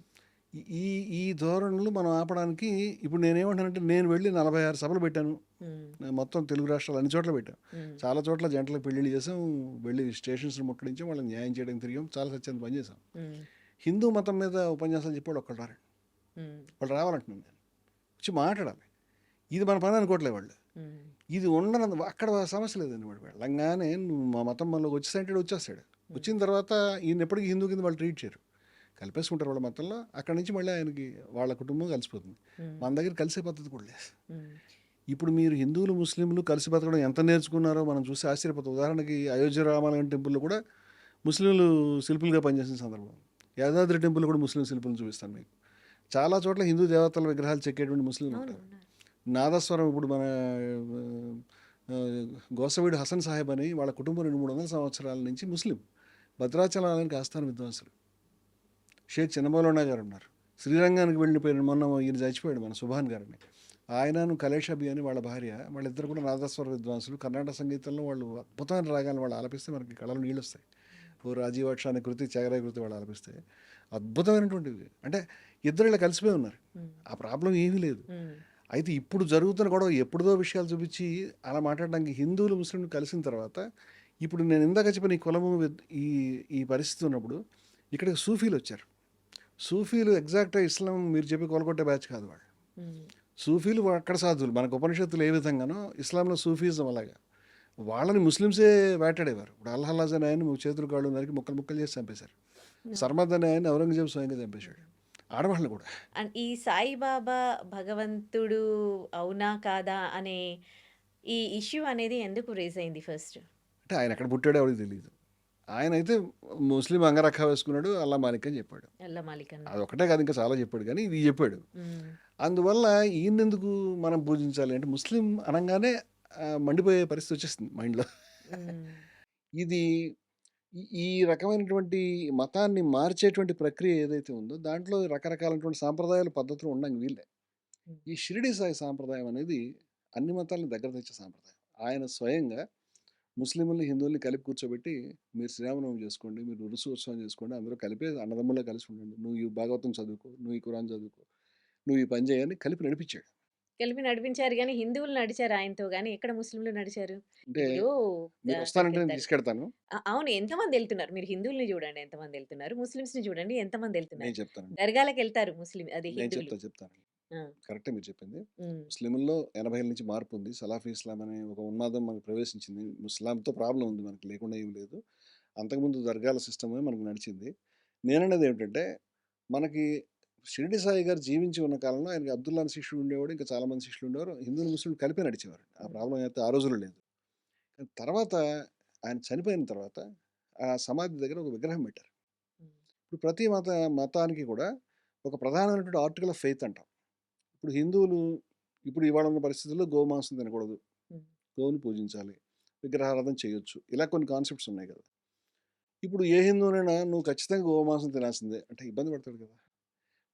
ఈ ఈ ధోరణులు మనం ఆపడానికి ఇప్పుడు నేనేమంటానంటే, నేను వెళ్ళి 46 సభలు పెట్టాను. ఉమ్. నేను మొత్తం తెలుగు రాష్ట్రాలు అన్ని చోట్ల పెట్టాం. ఉమ్. చాలా చోట్ల జంటలకు పెళ్ళిళ్ళు చేసాం, వెళ్ళి స్టేషన్స్ ముట్టడించాం, వాళ్ళని న్యాయం చేయడానికి తిరిగాం, చాలా సత్యంత పని చేసాం. ఉమ్. హిందూ మతం మీద ఉపన్యాసాలు చెప్పేవాళ్ళు ఒక్కళ్ళు రారండి. ఉమ్. వాళ్ళు రావాలంటున్నాను నేను, వచ్చి మాట్లాడాలి. ఇది మన పని అనుకోవట్లేదు వాళ్ళు. ఉమ్. ఇది ఉండనందు అక్కడ సమస్య లేదండి. వాడు వెళ్ళంగానే నువ్వు మా మతం మనలోకి వచ్చేసంటే వచ్చేస్తాడు. వచ్చిన తర్వాత ఈయన ఎప్పటికీ హిందూ కింద వాళ్ళు ట్రీట్ చేయరు, కలిపేసుకుంటారు వాళ్ళ మతంలో. అక్కడి నుంచి మళ్ళీ ఆయనకి వాళ్ళ కుటుంబం కలిసిపోతుంది. మన దగ్గర కలిసే పద్ధతి కూడా లేదు. ఉమ్. ఇప్పుడు మీరు హిందువులు ముస్లింలు కలిసి బతకడం ఎంత నేర్చుకున్నారో మనం చూసి ఆశ్చర్యపోతాం. ఉదాహరణకి అయోధ్య రామాలయం టెంపుల్లో కూడా ముస్లింలు శిల్పులుగా పనిచేసిన సందర్భం. యాదాద్రి టెంపుల్ కూడా ముస్లిం శిల్పులను చూపిస్తాను మీకు. చాలా చోట్ల హిందూ దేవతల విగ్రహాలు చెక్కేటువంటి ముస్లింలు అవును. ఉంటారు. నాదస్వరం ఇప్పుడు మన గోసవీడు హసన్ సాహెబ్ అని వాళ్ళ కుటుంబం 200-300 సంవత్సరాల నుంచి ముస్లిం. భద్రాచలానికి ఆస్థాన విద్వాంసులు. షేక్ చిన్నమౌలానా గారు ఉన్నారు. శ్రీరంగానికి వెళ్ళిపోయిన మొన్న ఈయన చచ్చిపోయాడు, మన సుభాన్ గారిని. ఆయనను కలేషాబి అని వాళ్ళ భార్య, వాళ్ళిద్దరు కూడా నాదస్వర విద్వాంసులు. కర్ణాటక సంగీతంలో వాళ్ళు అద్భుతమైన రాగాలను వాళ్ళు ఆలపిస్తే మనకి కళలు నీళ్ళు వస్తాయి. ఓ రాజీవాక్ష అనే కృతి, త్యాగరాయ కృతి వాళ్ళు ఆలపిస్తే అద్భుతమైనటువంటివి. అంటే ఇద్దరు ఇలా కలిసిపోయి ఉన్నారు. ఆ ప్రాబ్లం ఏమీ లేదు. ఉమ్. అయితే ఇప్పుడు జరుగుతున్న గొడవ ఎప్పుడుదో విషయాలు చూపించి అలా మాట్లాడడానికి, హిందువులు ముస్లింలు కలిసిన తర్వాత ఇప్పుడు నేను ఇందాక చెప్పిన ఈ కులము ఈ ఈ పరిస్థితి ఉన్నప్పుడు ఇక్కడికి సూఫీలు వచ్చారు. సూఫీలు ఎగ్జాక్ట్గా ఇస్లాం మీరు చెప్పి కొలగొట్టే బ్యాచ్ కాదు వాళ్ళు. ఉమ్. సూఫీలు అక్కడ సాధువులు. మనకు ఉపనిషత్తులు ఏ విధంగానో ఇస్లాంలో సూఫీజం అలాగా. వాళ్ళని ముస్లిమ్సే వేటాడేవారు. ఇప్పుడు అల్హల్లాజ్ అనే ఆయన చేతులు కాళ్ళు నరికి ముక్కలు ముక్కలు చేసి చంపేశారు. సర్మద్ అనే ఆయన ఔరంగజేబు స్వయంగా చంపేశాడు. ఆడవాళ్ళని కూడా. అండ్ ఈ సాయిబాబా భగవంతుడు అవునా కాదా అనే ఈ ఇష్యూ అనేది ఎందుకు రేజ్ అయింది ఫస్ట్? అంటే ఆయన ఎక్కడ పుట్టాడో ఎవరికి తెలియదు. ఆయన అయితే ముస్లిం అంగరఖ వేసుకున్నాడు, అల్లా మాలిక్ అని చెప్పాడు. అల్లా మాలిక్ అన్న. అది ఒకటే కాదు, ఇంకా చాలా చెప్పాడు, కానీ ఇది చెప్పాడు. ఉమ్. అందువల్ల ఈయనెందుకు మనం పూజించాలి అంటే, ముస్లిం అనగానే మండిపోయే పరిస్థితి వచ్చేస్తుంది మైండ్లో. ఉమ్. ఇది ఈ రకమైనటువంటి మతాన్ని మార్చేటువంటి ప్రక్రియ ఏదైతే ఉందో దాంట్లో రకరకాలైనటువంటి సాంప్రదాయాలు, పద్ధతులు ఉండడానికి వీళ్ళే. ఈ షిరిడి సాయి సాంప్రదాయం అనేది అన్ని మతాలను దగ్గర తెచ్చే సాంప్రదాయం. ఆయన స్వయంగా ముస్లింలని, హిందువుల్ని కలిపి కూర్చోబెట్టి, మీరు శ్రీరామనవమి చేసుకోండి, మీరు ఉరుసు ఉత్సవం చేసుకోండి, అందరూ కలిపి అన్నదమ్ముల్లా కలిసి ఉండండి. నువ్వు ఈ భాగవతం చదువుకో, నువ్వు ఈ ఖురాన్ చదువుకో, నువ్వు ఈ పని చేయని కలిపి నడిపించాడు. కలిపి నడిపించారు గానీ, హిందువులు నడిచారు ఆయనతో గానీ, ఎక్కడ ముస్లింలు నడిచారు? అంటే ఇప్పుడు మీరు వస్తానంటే నేను దర్ తీసుకెడతాను. అవును. ఎంతమందెళ్తున్నారు? మీరు హిందువుల్ని జూడండి ఎంతమందెళ్తున్నారు. ముస్లిమ్స్‌ని జూడండి ఎంతమందెళ్తున్నారు. నేను చెప్తానండి. దర్గాలకెళ్తారు అదే నేను హిందువులు. చెప్తాను. ఆ! కరెక్టే మీరు చెప్పింది. హ్మ్. ముస్లింల్లో 80 నుంచి మార్పు ఉంది. సలాఫీ ఇస్లాం అనే ఒక ఉన్మాదం మనకు ప్రవేశించింది. ఇస్లాంతో ప్రాబ్లం ఉంది మనకి, లేకుండా ఏమి లేదు. అంతకుముందు దర్గాల సిస్టమే మనకు నడిచింది. నేననేది ఏమిటంటే, మనకి షిరిడి సాయి గారు జీవించి ఉన్న కాలంలో ఆయనకి అబ్దుల్లా అని శిష్యుడు ఉండేవాడు. ఇంకా చాలామంది శిష్యులు ఉండేవారు. హిందువులు, ముస్లింలు కలిపే నడిచేవారు. ఆ హ్మ్. ప్రాబ్లం అయితే ఆ రోజుల్లో లేదు. కానీ తర్వాత ఆయన చనిపోయిన తర్వాత ఆ సమాధి దగ్గర ఒక విగ్రహం పెట్టారు. హ్మ్. ఇప్పుడు ప్రతి మతానికి కూడా ఒక ప్రధానమైనటువంటి ఆర్టికల్ ఆఫ్ ఫెయిత్ అంటాం. ఇప్పుడు హిందువులు ఇప్పుడు ఇవాళ ఉన్న పరిస్థితుల్లో గోమాంసం తినకూడదు, హ్మ్. గోవుని పూజించాలి, విగ్రహారాధన చేయొచ్చు, ఇలా కొన్ని కాన్సెప్ట్స్ ఉన్నాయి కదా. ఇప్పుడు ఏ హిందువునైనా నువ్వు ఖచ్చితంగా గోమాంసం తినాల్సిందే అంటే ఇబ్బంది పడతాడు కదా.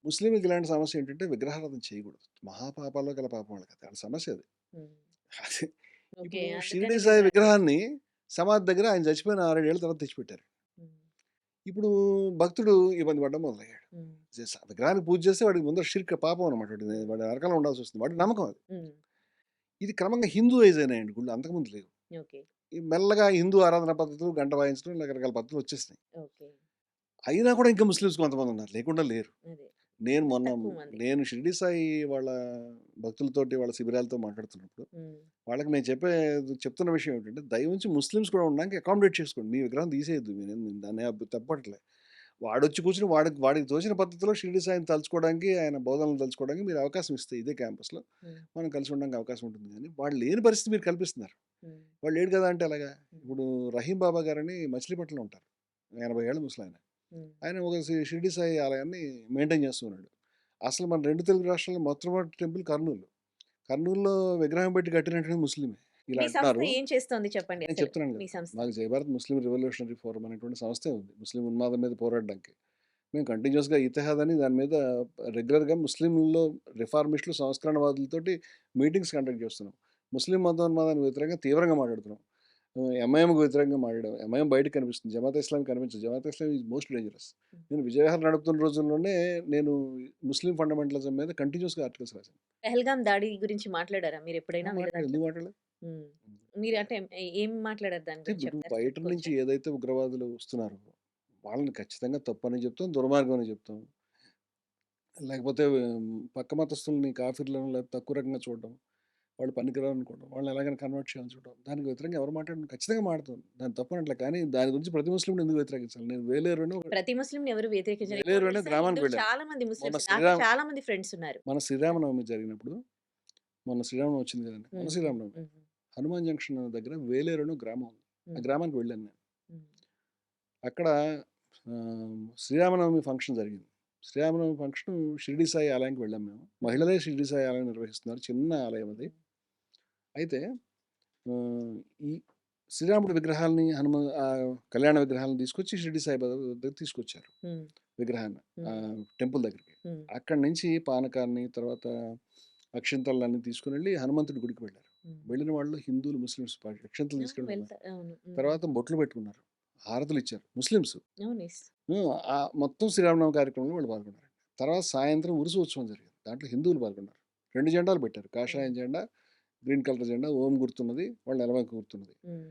ముస్లింలకు ఇలాంటి సమస్య ఏంటంటే విగ్రహారాధన చేయకూడదు, మహాపాపాల్లో గల పాపం వాళ్ళకి, అది సమస్య అది. హ్మ్. అది ఓకే. ఇప్పుడు షిరిడి అందుకని సాయి విగ్రహాలు విగ్రహాన్ని సమాధి దగ్గర ఆయన చచ్చిపోయిన 6-7 ఏళ్ళ తర్వాత తెచ్చిపెట్టారు. హ్మ్. ఇప్పుడు భక్తుడు ఇబ్బంది పడడం మొదలయ్యాడు. హ్మ్. విగ్రహానికి పూజ చేస్తే వాడికి ముందర షిర్క్ పాపం అనమాట, వాడి నరకంలో ఉండాల్సి వస్తుంది, వాడి నమ్మకం అది. హ్మ్. ఇది క్రమంగా హిందూయిజ్ అయినాయండి గుళ్ళు, అంతకుముందు లేవు. ఓకే. ఈ మెల్లగా హిందూ ఆరాధన పద్ధతులు, గంట వాయించడం, రకరకాల పద్ధతులు వచ్చేసినాయి. ఓకే. అయినా కూడా ఇంకా ముస్లిమ్స్ కొంతమంది ఉన్నారు, లేకుండా లేరు. అదే. నేను మొన్న తక్కువ మంది. నేను షిరిడి సాయి వాళ్ళ భక్తులతోటి, వాళ్ళ శిబిరాలతో మాట్లాడుతున్నప్పుడు హ్మ్. వాళ్ళకి నేను చెప్తున్న విషయం ఏంటంటే, దయవుంచి ముస్లిమ్స్ కూడా ఉండడానికి అకామిడేట్ చేసుకోండి, మీ విగ్రహం తీసేయద్దు, మీరు దాన్ని తప్పట్లే. వాడొచ్చి కూర్చుని వాడికి తోచిన పద్ధతిలో షిరిడి సాయిని తలుచుకోవడానికి, ఆయన బోధనలు తలుచుకోవడానికి మీరు అవకాశం ఇస్తే ఇదే క్యాంపస్లో హ్మ్. మనం కలిసి ఉండడానికి అవకాశం ఉంటుంది. కానీ వాళ్ళు లేని పరిస్థితి మీరు కల్పిస్తున్నారు. హ్మ్. వాళ్ళు లేడు కదా అంటే ఎలాగా. హ్మ్. ఇప్పుడు రహీం బాబా గారని మచిలీపట్నంలో ఉంటారు, 80 ఏళ్ళ ముసలాయన. హ్మ్. ఆయన ఒక షిరిడి సాయి ఆలయాన్ని మెయింటైన్ చేస్తూ ఉన్నాడు. అసలు మన 2 తెలుగు రాష్ట్రాల్లో మొట్టమొదటి టెంపుల్ కర్నూలు. కర్నూలులో విగ్రహం పెట్టి కట్టినటువంటి ముస్లిమే. ఇలా మీ సంస్థ అంటున్నారు. ఏం చేస్తోంది చెప్పండి నేను అసలు? చెప్తున్నాను మీ కదా, సంస్థ? మాకు జయభారత్ ముస్లిం రివల్యూషనరీ ఫోరం అనేటువంటి సంస్థే ఉంది, ముస్లిం ఉన్మాదం మీద పోరాడడానికి. మేము కంటిన్యూస్గా ఇతిహాద్ అని దాని మీద రెగ్యులర్గా ముస్లింల్లో రిఫార్మిస్టులు, సంస్కరణవాదులతోటి మీటింగ్స్ కండక్ట్ చేస్తున్నాం. ముస్లిం మతోన్మాదానికి వ్యతిరేకంగా తీవ్రంగా మాట్లాడుతున్నాం. ఎంఐఎంకు వ్యతిరేకంగా మాట్లాడాం. ఎంఐఎం బయటకు కనిపిస్తుంది, జమాత్ ఇస్లాం కనిపించదు. జమాత్ ఇస్లాం ఈజ్ మోస్ట్ డేంజరస్. హ్మ్. నేను విజయవిహార్ నడుపుతున్న రోజుల్లోనే నేను ముస్లిం ఫండమెంటలిజం మీద కంటిన్యూస్గా ఆర్టికల్స్ రాశాను. పెహల్గాం దాడి గురించి మాట్లాడారా మీరెప్పుడైనా వీళ్ళ దాంట్లో? ఎందుకు మాట్లాడలేదు. హ్మ్. మీరు అంటే ఏం మాట్లాడారు దాని గురించి ఇప్పుడు చెప్తారా? బయట నుంచి చెప్పుకోవచ్చా? ఏదైతే ఉగ్రవాదులు వస్తున్నారో వాళ్ళని ఖచ్చితంగా తప్పని చెప్తాం, దుర్మార్గం అని చెప్తాం. లేకపోతే పక్క మతస్థుల్ని కాఫీర్లను లేకపోతే తక్కువ రకంగా చూడడం, వాళ్ళు పనికిరారు అనుకోవడం, వాళ్ళని ఎలాగైనా కన్వర్ట్ చేయాలని చూడడం, దానికి వ్యతిరేకంగా ఎవరు మాట్లాడిన ఖచ్చితంగా మాట్లాడతాం. దాన్ని తప్పనట్లే. కానీ దాని గురించి ప్రతి ముస్లింని ఎందుకు వ్యతిరేకించాలి. నేను ప్రతి ముస్లింని ఎవరు వ్యతిరేకించరు. వేలేరు ఇంకోటి అనే తెలుసా? గ్రామానికి ఇందులో వెళ్ళాను. చాలా మంది మొన్న ముస్లిమ్స్ నాకు శ్రీరామ్ చాలా మంది ఫ్రెండ్స్ ఉన్నారు. మన శ్రీరామనవమి జరిగినప్పుడు, మొన్న శ్రీరామనవమి వచ్చింది కదండి, మొన్న హ్మ్. హ్మ్. శ్రీరామనవమి హ్మ్. హనుమాన్ జంక్షన్ దగ్గర వేలేరు అనే గ్రామం ఉంది. ఆ హ్మ్. గ్రామానికి వెళ్ళాను నేను. హ్మ్. అక్కడ శ్రీరామనవమి ఫంక్షన్ జరిగింది. శ్రీరామనవమి ఫంక్షన్ షిరిడి సాయి ఆలయానికి వెళ్ళాం మేము. హ్మ్. మహిళలే షిరిడి సాయి ఆలయం నిర్వహిస్తున్నారు, చిన్న ఆలయం అది. హ్మ్. అయితే ఈ శ్రీరాముడి విగ్రహాలని, కళ్యాణ విగ్రహాలను తీసుకొచ్చి షిరిడి సాయిబాబా దగ్గర తీసుకొచ్చారు, హ్మ్. విగ్రహాన్ని హ్మ్. టెంపుల్ దగ్గరికి. హ్మ్. అక్కడి నుంచి పానకాన్ని, తర్వాత అక్షింతలన్నీ తీసుకుని వెళ్ళి హనుమంతుడి గుడికి వెళ్ళారు. హ్మ్. వెళ్ళిన వాళ్ళు హిందువులు, ముస్లిమ్స్ అక్షింతలు తీసుకెళ్ళి అవును. హ్మ్. తర్వాత బొట్లు పెట్టుకున్నారు, హారతులు ఇచ్చారు ముస్లిమ్స్. అవును. యెస్. మొత్తం శ్రీరామనవమి కార్యక్రమంలో వాళ్ళు పాల్గొన్నారు. తర్వాత సాయంత్రం ఉరుసు ఉత్సవం జరిగింది, దాంట్లో హిందువులు పాల్గొన్నారు. 2 జెండాలు పెట్టారు, కాషాయం హ్మ్. జెండా, గ్రీన్ కలర్ జెండా, ఓం గుర్తున్నది, వాళ్ళ నెలవంక గుర్తున్నది. హ్మ్.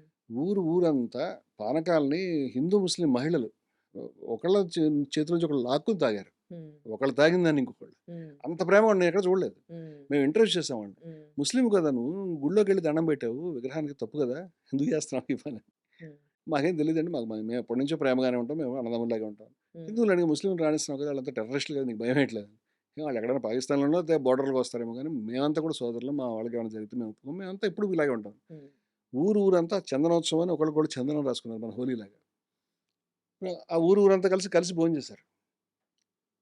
ఊరంతా పానకాలని హిందూ ముస్లిం మహిళలు ఒకళ్ళ చేతుల నుంచి ఒకళ్ళు లాక్కుని తాగారు. హ్మ్. ఒకళ్ళు తాగిందని ఇంకొకళ్ళు. హ్మ్. అంత ప్రేమ నేను ఎక్కడ చూడలేదు. హ్మ్. మేము ఇంటర్వ్యూ చేసామండి. హ్మ్. ముస్లిం కదా నువ్వు, గుళ్ళోకి వెళ్ళి దండం పెట్టావు, విగ్రహానికి తప్పు కదా, ఎందుకు చేస్తున్నావు ఈ పని. హ్మ్. మాకేం తెలియదండి, మేము ఎప్పటి నుంచో ప్రేమగానే ఉంటాం, మేము అన్నదమ్ములాగే ఉంటాం. హ్మ్. హిందువులు అడిగి ముస్లింలు రాణిస్తున్నావు కదా, వాళ్ళంతా టెర్రరిస్టులు కదా, నీకు భయం ఏంట్లేదు. వాళ్ళు ఎక్కడైనా పాకిస్తాన్లోనో బోర్డర్లకు వస్తారేమో, కానీ మేమంతా కూడా సోదరులు, మా వాళ్ళకి ఏమైనా జరిగితే మేము ఒప్పుకోం, మేమంతా ఎప్పుడు ఇలాగే ఉంటాం. హ్మ్. ఊరంతా చందనోత్సవం అని ఒకళ్ళకొకళ్ళు చందనం రాసుకున్నారు, మన హోలీలాగా. ఆ ఊరంతా కలిసి భోజనం చేశారు.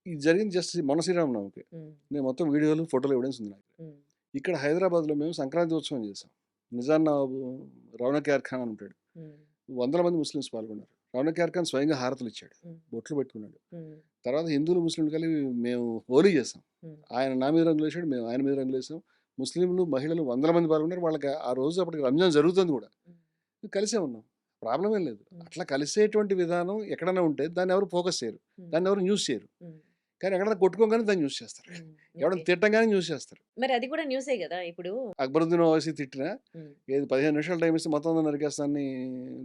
ఇది జరిగింది జస్ట్ మొన్న శ్రీరామనవమికి. హ్మ్. నేను మొత్తం వీడియోలు, ఫోటోలు ఎవిడెన్స్ ఉంది నాకు. హ్మ్. ఇక్కడ హైదరాబాద్లో మేము సంక్రాంతి ఉత్సవం చేసాం. నిజాం నవాబు రౌనక్ యార్ ఖాన్ అని ఉంటాడు, హ్మ్. వందల మంది ముస్లిమ్స్ పాల్గొన్నారు. రౌనక్ యార్ ఖాన్ స్వయంగా హారతులు ఇచ్చాడు, ఉమ్, బొట్లు పెట్టుకున్నాడు. ఉమ్, తర్వాత హిందువులు ముస్లింలు కలిపి మేము హోలీ చేసాం. ఉమ్, ఆయన నా మీద రంగులు వేసాడు, మేము ఆయన మీద రంగులు వేసాం. ముస్లింలు మహిళలు వందల మంది పాల్గొన్నారు. వాళ్ళకి ఆ రోజు అప్పటికి రంజాన్ జరుగుతుంది కూడా, ఉమ్, కలిసే ఉన్నాం, ప్రాబ్లం ఏం లేదు. ఉమ్, అట్లా కలిసేటువంటి విధానం ఎక్కడైనా ఉంటే దాన్ని ఎవరు ఫోకస్ చేయరు, ఉమ్, దాన్ని ఎవరు న్యూస్ చేయరు. ఉమ్, కానీ ఎక్కడైనా కొట్టుకోగానే దాన్ని న్యూస్ చేస్తారు, ఉమ్, ఎవరైనా ఓకే. తిట్టగానే న్యూస్ చేస్తారు. మరి అది కూడా న్యూసే కదా ఇప్పుడు. అక్బరుద్దీన్ ఓవైసీ తిట్టినా ఉమ్, ఏది 15 నిమిషాలు టైం ఇస్తే మొత్తం నరికేస్తాన్ని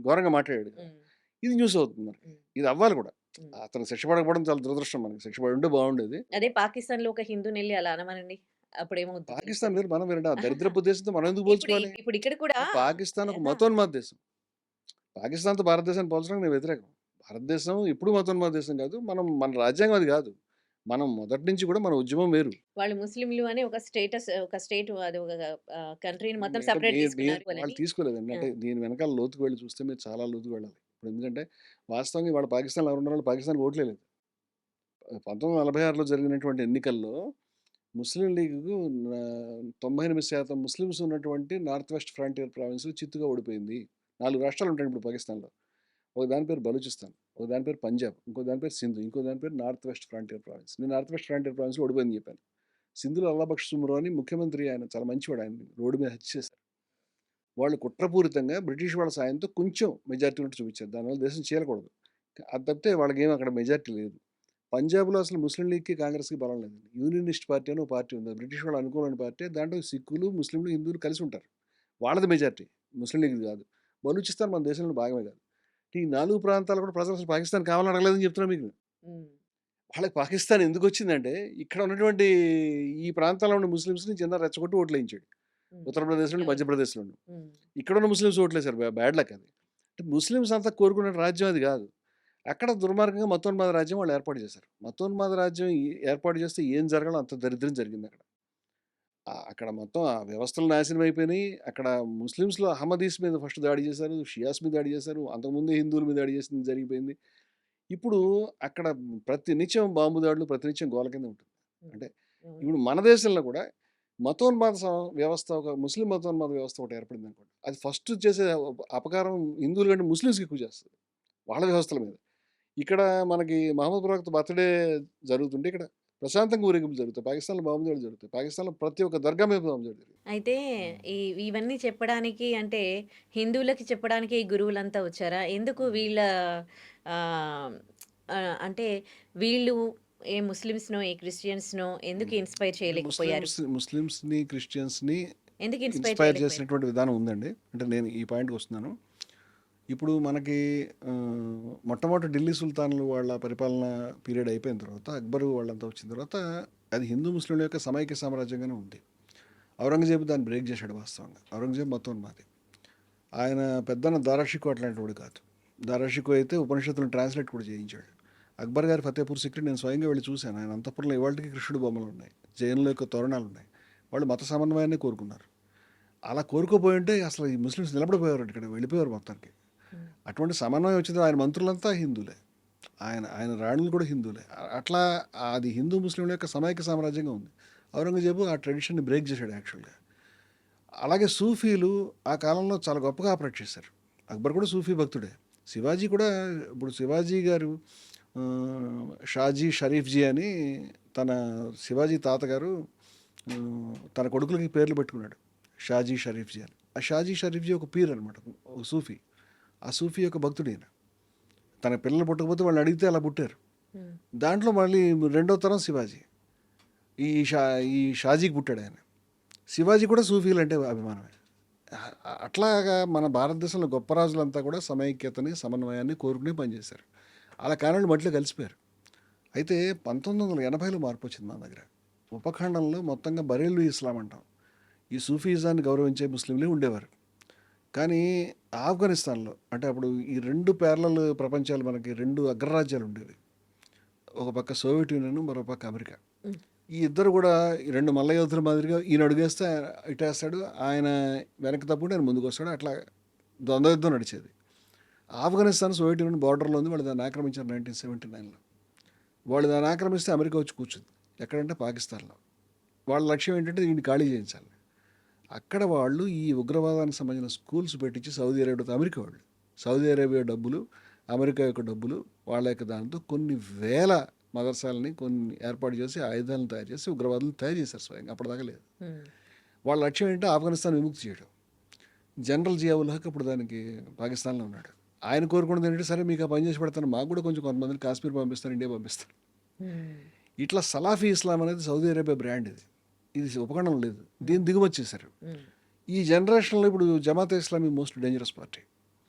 ఘోరంగా మాట్లాడాడు కదా. ఉమ్, ఇది న్యూస్ అవుతుంది మనకి, ఉమ్, ఇది అవ్వాలి కూడా. ఉమ్. అతను శిక్ష పడకపోవడం చాలా దురదృష్టం, మనకి శిక్ష పడి ఉంటే బాగుండేది. అదే పాకిస్తాన్ లో ఒక హిందూని వెళ్ళి అలా అనమనండి, అప్పుడేమవుద్ది పాకిస్తాన్ తెలుస్తుంది. వేరు, మనం వేరండి. ఆ దరిద్రపు దేశంతో మనం ఎందుకు ఇప్పుడు పోల్చుకోవాలి? ఇప్పుడు ఇక్కడ కూడా పాకిస్తాన్ ఒక ఆహా, మతోన్మాద దేశం. పాకిస్తాన్తో భారతదేశాన్ని పోల్చడానికి నేను వ్యతిరేకం. భారతదేశం ఎప్పుడు మతోన్మాద దేశం కాదు. మనం మన రాజ్యాంగం అది కాదు. మనం మొదటి నుంచి కూడా మన ఉద్యమం వేరు. వాళ్ళు ముస్లింలు అని ఒక స్టేటస్, ఒక స్టేట్, అది ఒక కంట్రీని మొత్తం అంటే సెపరేట్ తీసుకున్నారు వాళ్ళు వాళ్ళని. తీసుకోలేదండి. ఆ, అంటే దీని వెనకాల లోతుకు వెళ్ళి చూస్తే మీరు చాలా లోతుకు వెళ్ళాలి. ఇప్పుడు ఎందుకంటే వాస్తవంగా ఇవాళ పాకిస్తాన్లో ఎవరు ఉన్న వాళ్ళు పాకిస్తాన్కి ఓట్లే లేదు. 1946లో జరిగినటువంటి ఎన్నికల్లో ముస్లిం లీగ్‌కు 98% ముస్లిమ్స్ ఉన్నటువంటి నార్త్ వెస్ట్ ఫ్రంటియర్ ప్రావిన్స్ చిత్తుగా ఓడిపోయింది. 4 రాష్ట్రాలు ఉంటాయి ఇప్పుడు పాకిస్తాన్‌లో. ఒక దాని పేరు బలూచిస్తాన్, ఒక దాని పేరు పంజాబ్, ఇంకో దాని పేరు సింధ్, ఇంకో దాని పేరు నార్త్ వెస్ట్ ఫ్రంటియర్ ప్రావిన్స్. నేను నార్త్ వెస్ట్ ఫ్రంటియర్ ప్రావిన్స్‌లో ఓడిపోయిందని చెప్పాను. సింధ్‌లో అల్లా బక్ష్ సుమ్రో అని ముఖ్యమంత్రి, ఆయన చాలా మంచివాడు. ఆయన్ని రోడ్డు మీద హత్య చేశారు. వాళ్ళు కుట్రపూరితంగా బ్రిటిష్ వాళ్ళ సాయంతో కొంచెం మెజారిటీ ఉన్నట్టు చూపించారు. దానివల్ల దేశం చీలకూడదు. అది తప్పితే వాళ్ళకేం అక్కడ మెజారిటీ లేదు. పంజాబ్లో అసలు ముస్లిం లీగ్‌కి, కాంగ్రెస్‌కి బలం లేదండి. యూనియనిస్ట్ పార్టీ అని ఒక పార్టీ ఉంది. అది బ్రిటిష్ వాళ్ళు అనుకూలమైన పార్టీ. దాంట్లో సిక్కులు, ముస్లింలు, హిందువులు కలిసి ఉంటారు. వాళ్ళది మెజారిటీ, ముస్లిం లీగ్‌ది కాదు. బలూచిస్తాన్ మన దేశంలో భాగమే కాదు. ఈ 4 ప్రాంతాలు కూడా ప్రజలు అసలు పాకిస్తాన్ కావాలని అడగలేదని చెప్తున్నా మీకు. ఉమ్, వాళ్ళకి పాకిస్తాన్ ఎందుకొచ్చిందంటే, ఇక్కడ ఉన్నటువంటి ఈ ప్రాంతాల్లో ఉన్న ముస్లిమ్స్‌ని చిన్న రెచ్చగొట్టి ఓట్లేయించాడు. ఉమ్, ఉత్తరప్రదేశ్‌లోను, అవును. మధ్యప్రదేశ్‌లోను. ఉమ్, ఇక్కడున్న ముస్లిమ్స్ ఓట్లేశారు. బ్యాడ్ లక్ అది. అంటే ముస్లిమ్స్ అంతా కోరుకునే రాజ్యం అది కాదు. అక్కడ దుర్మార్గంగా మతోన్మాద రాజ్యం వాళ్ళు ఏర్పాటు చేశారు. మతోన్మాద రాజ్యం ఏర్పాటు చేస్తే ఏం జరగాలో అంత దరిద్రం జరిగింది అక్కడ. అక్కడ మొత్తం ఆ వ్యవస్థలు నాశనం అయిపోయినాయి. అక్కడ ముస్లిమ్స్‌లో అహ్మదీస్ మీద ఫస్ట్ దాడి చేశారు, షియాస్ మీద దాడి చేశారు. అంతకుముందు హిందువుల మీద దాడి చేసింది జరిగిపోయింది. ఇప్పుడు అక్కడ ప్రతి నిత్యం బాంబు దాడులు, ప్రతినిత్యం గోల కింద ఉంటుంది. ఉమ్, అంటే అవును. ఇప్పుడు మన దేశంలో కూడా మతోన్మాద వ్యవస్థ, ఒక ముస్లిం మతోన్మాద వ్యవస్థ ఒకటి ఏర్పడింది అనుకోండి. అది ఫస్ట్ చేసే అపకారం హిందువుల కంటే ముస్లిమ్స్‌కి ఎక్కువ చేస్తుంది, వాళ్ళ వ్యవస్థల మీద. ఇక్కడ మనకి మహమ్మద్ ప్రవక్త బర్త్‌డే జరుగుతుంటే ఇక్కడ ప్రశాంతంగా ఊరేగింపులు జరుగుతాయి. పాకిస్తాన్‌లో బాంబు దాడులు జరుగుతాయి. పాకిస్తాన్‌లో ప్రతి ఒక్క దర్గా మీద బాంబు దాడి జరుగుతుంది. అయితే ఈ ఇవన్నీ చెప్పడానికి అంటే హిందువులకి చెప్పడానికి ఈ గురువులంతా వచ్చారా? ఎందుకు వీళ్ళ ఆహ్, అంటే వీళ్ళు ఏ ముస్లిమ్స్‌నో, ఏ క్రిస్టియన్స్‌నో ఎందుకు ఇన్‌స్పైర్ అంటే చేయలేకపోయారు? ముస్లిమ్స్‌ని, క్రిస్టియన్స్‌ని ఎందుకు ఇన్‌స్పైర్ ఇన్స్పైర్ చేయలేకపోయారు? చేసినటువంటి విధానం ఉందండి. అంటే నేను ఈ పాయింట్‌కి వస్తున్నాను. ఇప్పుడు మనకి మొట్టమొదటి ఢిల్లీ సుల్తాన్లు వాళ్ళ పరిపాలన పీరియడ్ అయిపోయిన తర్వాత, అక్బరు వాళ్ళంతా వచ్చిన తర్వాత అది హిందూ ముస్లింల యొక్క సమైక్య సామ్రాజ్యంగానే ఉంది. ఔరంగజేబు దాన్ని బ్రేక్ చేశాడు వాస్తవంగా. ఔరంగజేబు మతోన్మాది. ఆయన పెద్దన్న దారాషికో అట్లాంటి వాడు కాదు. దారాషికో అయితే ఉపనిషత్తులను ట్రాన్స్లేట్ కూడా చేయించాడు. అక్బర్ గారి ఫతేపూర్ సిక్రీ నేను స్వయంగా వెళ్ళి చూశాను. ఆయన అంతఃపురంలో ఇవాళకి కృష్ణుడి బొమ్మలు ఉన్నాయి, జైనుల యొక్క తోరణాలు ఉన్నాయి. వాళ్ళు మత సమన్వయాన్ని కోరుకున్నారు. అలా కోరుకోపోయి ఉంటే అసలు ఈ ముస్లిమ్స్ నిలబడిపోయారు, ఇక్కడ వెళ్ళిపోయారు మొత్తానికి. హ్మ్. అటువంటి సమన్వయం వచ్చింది. ఆయన మంత్రులంతా హిందువులే, ఆయన ఆయన రాణులు కూడా హిందువులే. అట్లా అది హిందూ ముస్లింల యొక్క సమైక్య సామ్రాజ్యంగా ఉంది. ఔరంగజేబు ఆ ట్రెడిషన్ని బ్రేక్ చేశాడు యాక్చువల్గా. అలాగే సూఫీలు ఆ కాలంలో చాలా గొప్పగా ఆపరేట్ చేశారు. అక్బర్ కూడా సూఫీ భక్తుడే. శివాజీ కూడా, ఇప్పుడు శివాజీ గారు షాజీ షరీఫ్జీ అని తన శివాజీ తాతగారు తన కొడుకులకి పేర్లు పెట్టుకున్నాడు, షాజీ షరీఫ్జీ అని. ఆ షాజీ షరీఫ్జీ ఒక పీర్ అనమాట, ఒక సూఫీ. ఆ సూఫీ యొక్క భక్తుడు ఈయన. తన పిల్లలు పుట్టకపోతే వాళ్ళని అడిగితే అలా పుట్టారు. హ్మ్. దాంట్లో మళ్ళీ రెండో తరం శివాజీ, ఈ ఈ షాజీకి పుట్టాడు ఆయన. శివాజీ కూడా సూఫీలు అంటే అభిమానమే. అట్లాగా మన భారతదేశంలో గొప్ప రాజులంతా కూడా సమైక్యతని, సమన్వయాన్ని కోరుకుని పనిచేశారు. అలా కారణాలు మట్టిలో కలిసిపోయారు. అయితే 1980లో మార్పు వచ్చింది మన దగ్గర. ఉపఖండంలో మొత్తంగా బరేలు ఇస్లాం అంటాం, ఈ సూఫీజాన్ని గౌరవించే ముస్లింలే ఉండేవారు. కానీ ఆఫ్ఘనిస్తాన్లో, అంటే అప్పుడు ఈ 2 ప్యారలల్ ప్రపంచాలు, మనకి 2 అగ్రరాజ్యాలు ఉండేవి. ఒక పక్క సోవియట్ యూనియన్, మరో పక్క అమెరికా. హ్మ్. ఈ ఇద్దరు కూడా ఈ 2 మల్ల యోధుల మాదిరిగా, ఈయన అడుగేస్తే ఇటేస్తాడు, ఆయన వెనక్కి తప్పుకుంటే ఆయన ముందుకు వస్తాడు. అట్లా ద్వంద్వ యుద్ధం నడిచేది. ఆఫ్ఘనిస్తాన్ సోవియట్ యూనియన్ బార్డర్లో ఉంది. వాళ్ళు దాన్ని ఆక్రమించారు 1979లో. వాళ్ళు దాన్ని ఆక్రమిస్తే అమెరికా వచ్చి కూర్చుంది. ఎక్కడంటే పాకిస్తాన్లో. వాళ్ళ లక్ష్యం ఏంటంటే దీన్ని ఖాళీ చేయించాలి. అక్కడ వాళ్ళు ఈ ఉగ్రవాదానికి సంబంధించిన స్కూల్స్ పెట్టించి సౌదీ అరేబియాతో, అమెరికా వాళ్ళు సౌదీ అరేబియా డబ్బులు అమెరికా యొక్క డబ్బులు, వాళ్ళ యొక్క దాంతో కొన్ని వేల మదర్సాలని కొన్ని ఏర్పాటు చేసి ఆయుధాలను తయారు చేసి ఉగ్రవాదులు తయారు చేశారు స్వయంగా. అప్పటిదాకా లేదు. వాళ్ళ లక్ష్యం ఏంటంటే ఆఫ్ఘనిస్తాన్ విముక్తి చేయడం. జనరల్ జియావుల్ హక్ అప్పుడు దానికి పాకిస్తాన్లో ఉన్నాడు. ఆయన కోరుకున్నది ఏంటంటే, సరే మీకు ఆ పని చేసి పెడతాను, మాకు కూడా కొంచెం కొంతమందిని కాశ్మీర్ పంపిస్తాను, ఇండియా పంపిస్తాను. ఇట్లా సలాఫీ ఇస్లాం అనేది సౌదీ అరేబియా బ్రాండ్. ఇది ఉపఖండం లేదు, దీన్ని దిగుమతి చేశారు. ఈ జనరేషన్లో ఇప్పుడు Jamaat-e Islami most dangerous party.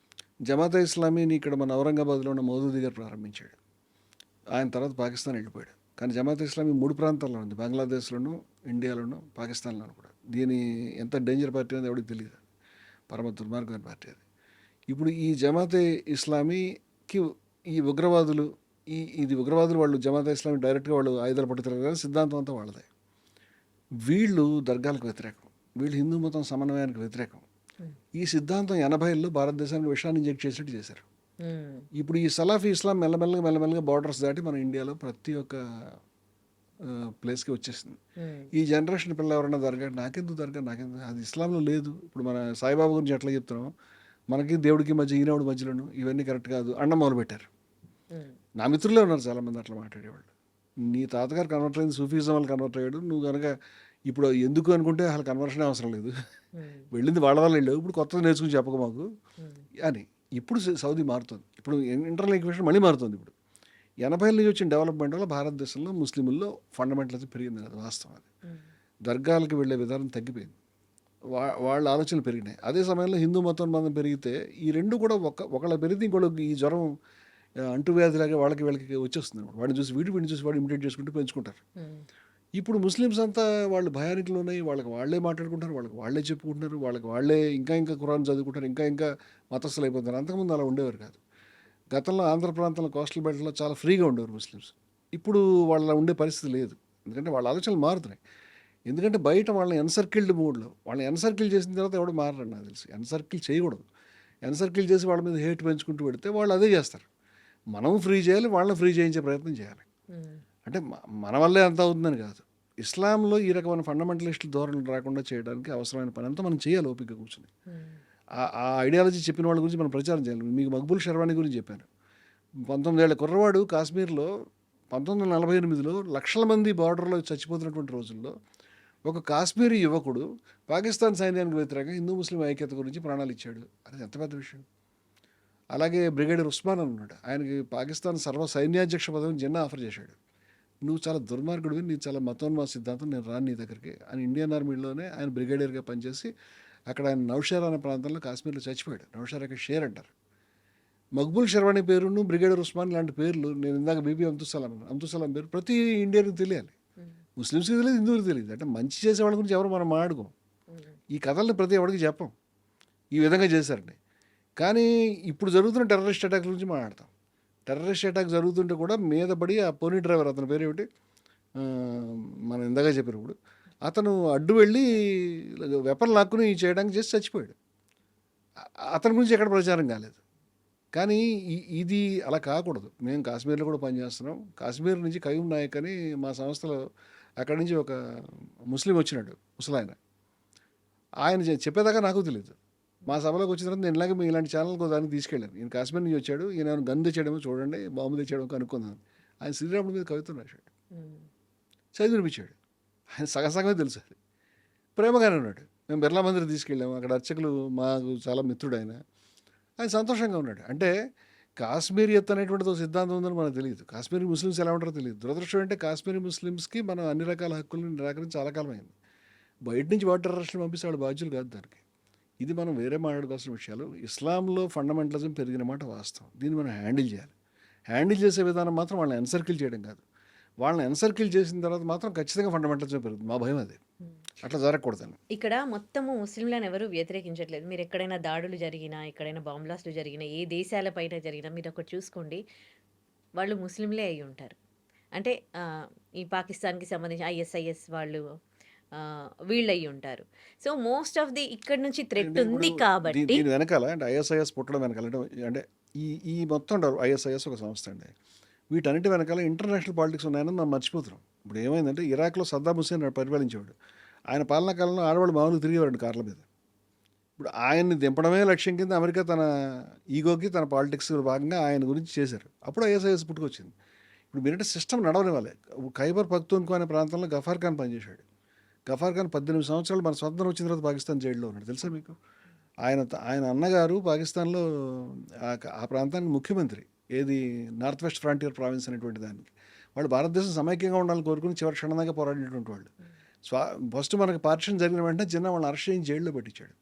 Jamaat-e ఇస్లామీని ఇక్కడ మన ఔరంగాబాద్లో ఉన్న మౌదూదీ గారు ప్రారంభించాడు. ఆయన తర్వాత పాకిస్తాన్ వెళ్ళిపోయాడు. కానీ జమాతే ఇస్లామీ 3 ప్రాంతాల్లో ఉంది, బంగ్లాదేశ్లోను, ఇండియాలోను, పాకిస్తాన్లోను కూడా. దీని ఎంత డేంజర్ పార్టీ అనేది ఎవరికి తెలియదు, పరమ దుర్మార్గమైన పార్టీ అది. ఇప్పుడు ఈ జమాతే ఇస్లామీకి ఈ ఉగ్రవాదులు ఇది ఉగ్రవాదులు వాళ్ళు జమాతే ఇస్లామీ డైరెక్ట్గా వాళ్ళు ఆయుధాలు పట్టుతారు కానీ సిద్ధాంతం అంతా వాళ్ళదే. వీళ్ళు దర్గాలకు వ్యతిరేకం, వీళ్ళు హిందూ మతం సమన్వయానికి వ్యతిరేకం. ఈ సిద్ధాంతం 80ల్లో భారతదేశానికి విషయాన్ని ఇంజెక్ట్ చేసినట్టు చేశారు. ఇప్పుడు ఈ సలాఫీ ఇస్లాం మెల్లమెల్లగా బార్డర్స్ దాటి మన ఇండియాలో ప్రతి ఒక్క ప్లేస్కి వచ్చేసింది. ఈ జనరేషన్ పిల్లలు ఎవరన్నా నాకెందుకు అది ఇస్లాంలో లేదు. ఇప్పుడు మన సాయిబాబా గురించి ఎట్లా చెప్తున్నాం, మనకి దేవుడికి మధ్య ఈనాడు మధ్యలోను ఇవన్నీ కరెక్ట్ కాదు అన్న మొదలుపెట్టారు. నా మిత్రులే ఉన్నారు చాలామంది అట్లా మాట్లాడేవాళ్ళు. నీ తాతగారు కన్వర్ట్ అయింది, సూఫీజం వాళ్ళు కన్వర్ట్ అయ్యాడు, నువ్వు కనుక ఇప్పుడు ఎందుకు అనుకుంటే అసలు కన్వర్షన్ అవసరం లేదు, వెళ్ళింది వాళ్ళ వల్ల వెళ్ళావు, ఇప్పుడు కొత్తగా నేర్చుకుని చెప్పక మాకు అని. ఇప్పుడు సౌదీ మారుతుంది, ఇప్పుడు ఇంటర్నల్ ఈక్వేషన్ మళ్ళీ మారుతుంది. ఇప్పుడు 80ల నుంచి వచ్చిన డెవలప్మెంట్ వల్ల భారతదేశంలో ముస్లింల్లో ఫండమెంటలిజం పెరిగింది కదా, వాస్తవం అది. దర్గాలకు వెళ్ళే విధానం తగ్గిపోయింది, వాళ్ళ ఆలోచనలు పెరిగినాయి. అదే సమయంలో హిందూ మతం మనం పెరిగితే ఈ రెండు కూడా ఒకళ్ళ పెరిగితే ఇంకోళ్ళకి ఈ జ్వరం అంటువ్యాధిలాగా వాళ్ళకి వీళ్ళకి వచ్చేస్తుంది. వాడిని చూసి వీడిని చూసి వాడు ఇమిటేట్ చేసుకుంటూ పెంచుకుంటారు. ఇప్పుడు ముస్లిమ్స్ అంతా వాళ్ళు భయానికలు ఉన్నాయి, వాళ్ళకి వాళ్ళే మాట్లాడుకుంటారు, వాళ్ళకి వాళ్ళే చెప్పుకుంటున్నారు, వాళ్ళకి వాళ్ళే ఇంకా ఖురాన్ చదువుకుంటారు, ఇంకా మతస్థులు అయిపోతున్నారు. అంతకుముందు అలా ఉండేవారు కాదు. గతంలో ఆంధ్ర ప్రాంతంలో కోస్టల్ బెల్ట్లో చాలా ఫ్రీగా ఉండేవారు ముస్లిమ్స్. ఇప్పుడు వాళ్ళ ఉండే పరిస్థితి లేదు, ఎందుకంటే వాళ్ళ ఆలోచనలు మారుతున్నాయి. ఎందుకంటే బయట వాళ్ళని ఎన్సర్కిల్డ్ మూడ్లో, వాళ్ళని ఎన్సర్కిల్ చేసిన తర్వాత ఎవడు మారరు నాకు తెలిసి. ఎన్సర్కిల్ చేయకూడదు, ఎన్సర్కిల్ చేసి వాళ్ళ మీద హేట్ పెంచుకుంటూ పెడితే వాళ్ళు అదే చేస్తారు. మనం ఫ్రీ చేయాలి, వాళ్ళని ఫ్రీ చేయించే ప్రయత్నం చేయాలి. అంటే మన వల్లే అంత అవుతుందని కాదు, ఇస్లాంలో ఈ రకమైన ఫండమెంటలిస్టుల ధోరణులు రాకుండా చేయడానికి అవసరమైన పని అంతా మనం చేయాలి ఓపిక కూర్చొని. ఆ ఐడియాలజీ చెప్పిన వాళ్ళ గురించి మనం ప్రచారం చేయాలి. మీకు మక్బూల్ షర్వానీ గురించి చెప్పాను. 19 ఏళ్ల కుర్రవాడు కాశ్మీర్లో 1948లో లక్షల మంది బార్డర్లో చచ్చిపోతున్నటువంటి రోజుల్లో ఒక కాశ్మీరీ యువకుడు పాకిస్తాన్ సైన్యానికి వ్యతిరేకంగా హిందూ ముస్లిం ఐక్యత గురించి ప్రాణాలు ఇచ్చాడు. అది ఎంత పెద్ద విషయం. అలాగే బ్రిగేడియర్ ఉస్మాన్ అని ఉన్నాడు, ఆయనకి పాకిస్తాన్ సర్వ సైన్యాధ్యక్ష పదవిని జిన్నా ఆఫర్ చేశాడు. నువ్వు చాలా దుర్మార్గుడివి, నీకు చాలా మతోన్మాద సిద్ధాంతం, నేను రాను నీ దగ్గరికి అని. ఇండియన్ ఆర్మీలోనే ఆయన బ్రిగేడియర్గా పనిచేసి అక్కడ ఆయన నౌషేరా అనే ప్రాంతంలో కాశ్మీర్లో చచ్చిపోయాడు. నౌషేరాకి షేర్ అంటారు. మక్బూల్ షర్వానీ పేరును బ్రిగేడియర్ ఉస్మాన్ లాంటి పేర్లు, నేను ఇందాక బీబీ అబ్దుల్ పేరు ప్రతి ఇండియన్కి తెలియాలి. ముస్లిమ్స్కి తెలియదు, హిందువులకు తెలియదు. అంటే మంచి చేసే వాళ్ళ గురించి ఎవరు మనం మాట్లాడుకోం, ఈ కథల్ని ప్రతి ఎవరికి చెప్పం ఈ విధంగా చేశారని. కానీ ఇప్పుడు జరుగుతున్న టెర్రరిస్ట్ అటాక్ గురించి మాట్లాడతాం. టెర్రరిస్ట్ అటాక్ జరుగుతుంటే కూడా మీద పడి ఆ పోనీ డ్రైవర్, అతని పేరు ఏమిటి, మనం ఇందాక చెప్పారు, ఇప్పుడు అతను అడ్డు వెళ్ళి వెపన్ లాక్కుని చేయడానికి చేసి చచ్చిపోయాడు. అతని గురించి ఎక్కడ ప్రచారం కాలేదు. కానీ ఇది అలా కాకూడదు. మేము కాశ్మీర్లో కూడా పనిచేస్తున్నాం. కాశ్మీర్ నుంచి కయూమ్ నాయక్ అని మా సంస్థలో అక్కడి నుంచి ఒక ముస్లిం వచ్చినాడు, ముసలాయన. ఆయన చెప్పేదాకా నాకు తెలియదు. మా సభలోకి వచ్చిన తర్వాత నేను ఇలాగే ఇలాంటి ఛానల్కి దానికి తీసుకెళ్ళాను. ఈయన కాశ్మీర్ నుంచి వచ్చాడు, ఈయన గన్ తెచ్చాడేమో చూడండి, బాంబు తెచ్చాడేమో కనుక్కుందాం. ఆయన శ్రీరాముడి మీద కవిత్వం రాశాడు, చదివి వినిపించాడు. ఆయన సగమే తెలుసు, అది ప్రేమగానే ఉన్నాడు. మేము బిర్లా మందిర్ తీసుకెళ్ళాము, అక్కడ అర్చకులు మాకు చాలా మిత్రుడు ఆయన సంతోషంగా ఉన్నాడు. అంటే కాశ్మీరియత్ అనేటువంటిది ఒక సిద్ధాంతం ఉందని మనకు తెలియదు. కాశ్మీరీ ముస్లిమ్స్ ఎలా ఉంటారో తెలియదు. దురదృష్టం అంటే కాశ్మీరీ ముస్లిమ్స్కి మనం అన్ని రకాల హక్కులను నిరాకరించి చాలా కాలం అయింది. బయట నుంచి వాటర్ టెర్రరిస్టులు పంపిస్తే వాళ్ళు బాధ్యులు కాదు దానికి. ఇది మనం వేరే మాట్లాడుకోవాల్సిన విషయాలు. ఇస్లాంలో ఫండమెంటలిజం పెరిగిన మాట వాస్తవం. దీన్ని మనం హ్యాండిల్ చేయాలి. హ్యాండిల్ చేసే విధానం మాత్రం వాళ్ళని ఎన్సర్కిల్ చేయడం కాదు. వాళ్ళని ఎన్సర్కిల్ చేసిన తర్వాత మాత్రం ఖచ్చితంగా ఫండమెంటలిజం పెరుగుతుంది. మా భయం అదే, అట్లా జరగకూడదని. ఇక్కడ మొత్తము ముస్లింలను ఎవరు వ్యతిరేకించట్లేదు. మీరు ఎక్కడైనా దాడులు జరిగినా, ఎక్కడైనా బాంబ్ బ్లాస్టులు జరిగినా, ఏ దేశాలపైన జరిగినా మీరు ఒకటి చూసుకోండి, వాళ్ళు ముస్లింలే అయి ఉంటారు. అంటే ఈ పాకిస్తాన్కి సంబంధించి ISIS వాళ్ళు వీళ్ళు అయి ఉంటారు. సో మోస్ట్ ఆఫ్ ది ఇక్కడ నుంచి థ్రెట్ ఉంది కాబట్టి దీని వెనకాల అంటే ISIS పుట్టడం వెనకాల అంటే ఈ మొత్తం ISIS ఒక సంస్థ అండి. వీటన్నిటి వెనకాల ఇంటర్నేషనల్ పాలిటిక్స్ ఉన్నాయని మనం మర్చిపోతున్నాం. ఇప్పుడు ఏమైందంటే ఇరాక్లో సద్దాం హుస్సేన్ పరిపాలించేవాడు. ఆయన పాలనా కాలంలో ఆడవాళ్ళు మామూలుగా తిరిగేవాడు కార్ల మీద. ఇప్పుడు ఆయన్ని దింపడమే లక్ష్యం కింద అమెరికా తన ఈగోకి తన పాలిటిక్స్ భాగంగా ఆయన గురించి చేశారు. అప్పుడు ఐఎస్ఐఎస్ పుట్టుకొచ్చింది. ఇప్పుడు మీరంటే సిస్టమ్ నడవనివ్వాలి. ఖైబర్ పఖ్తూన్ఖా అనే ప్రాంతంలో గఫార్ ఖాన్ పనిచేశాడు. గఫార్ ఖాన్ 18 సంవత్సరాలు మన స్వతంత్రం వచ్చిన తర్వాత పాకిస్తాన్ జైల్లో ఉన్నాడు. తెలుసా మీకు? ఆయన అన్నగారు పాకిస్తాన్లో ఆ ప్రాంతానికి ముఖ్యమంత్రి. ఏది నార్త్ వెస్ట్ ఫ్రాంటియర్ ప్రావిన్స్ అనేటువంటి దానికి. వాళ్ళు భారతదేశం సమైక్యంగా ఉండాలని కోరుకుని చివరి క్షణం దాకా పోరాడినటువంటి వాళ్ళు. ఫస్ట్ మనకి పార్టిషన్ జరిగిన వెంటనే చిన్న వాళ్ళని అరెస్ట్ చేయించి జైల్లో పెట్టించాడు.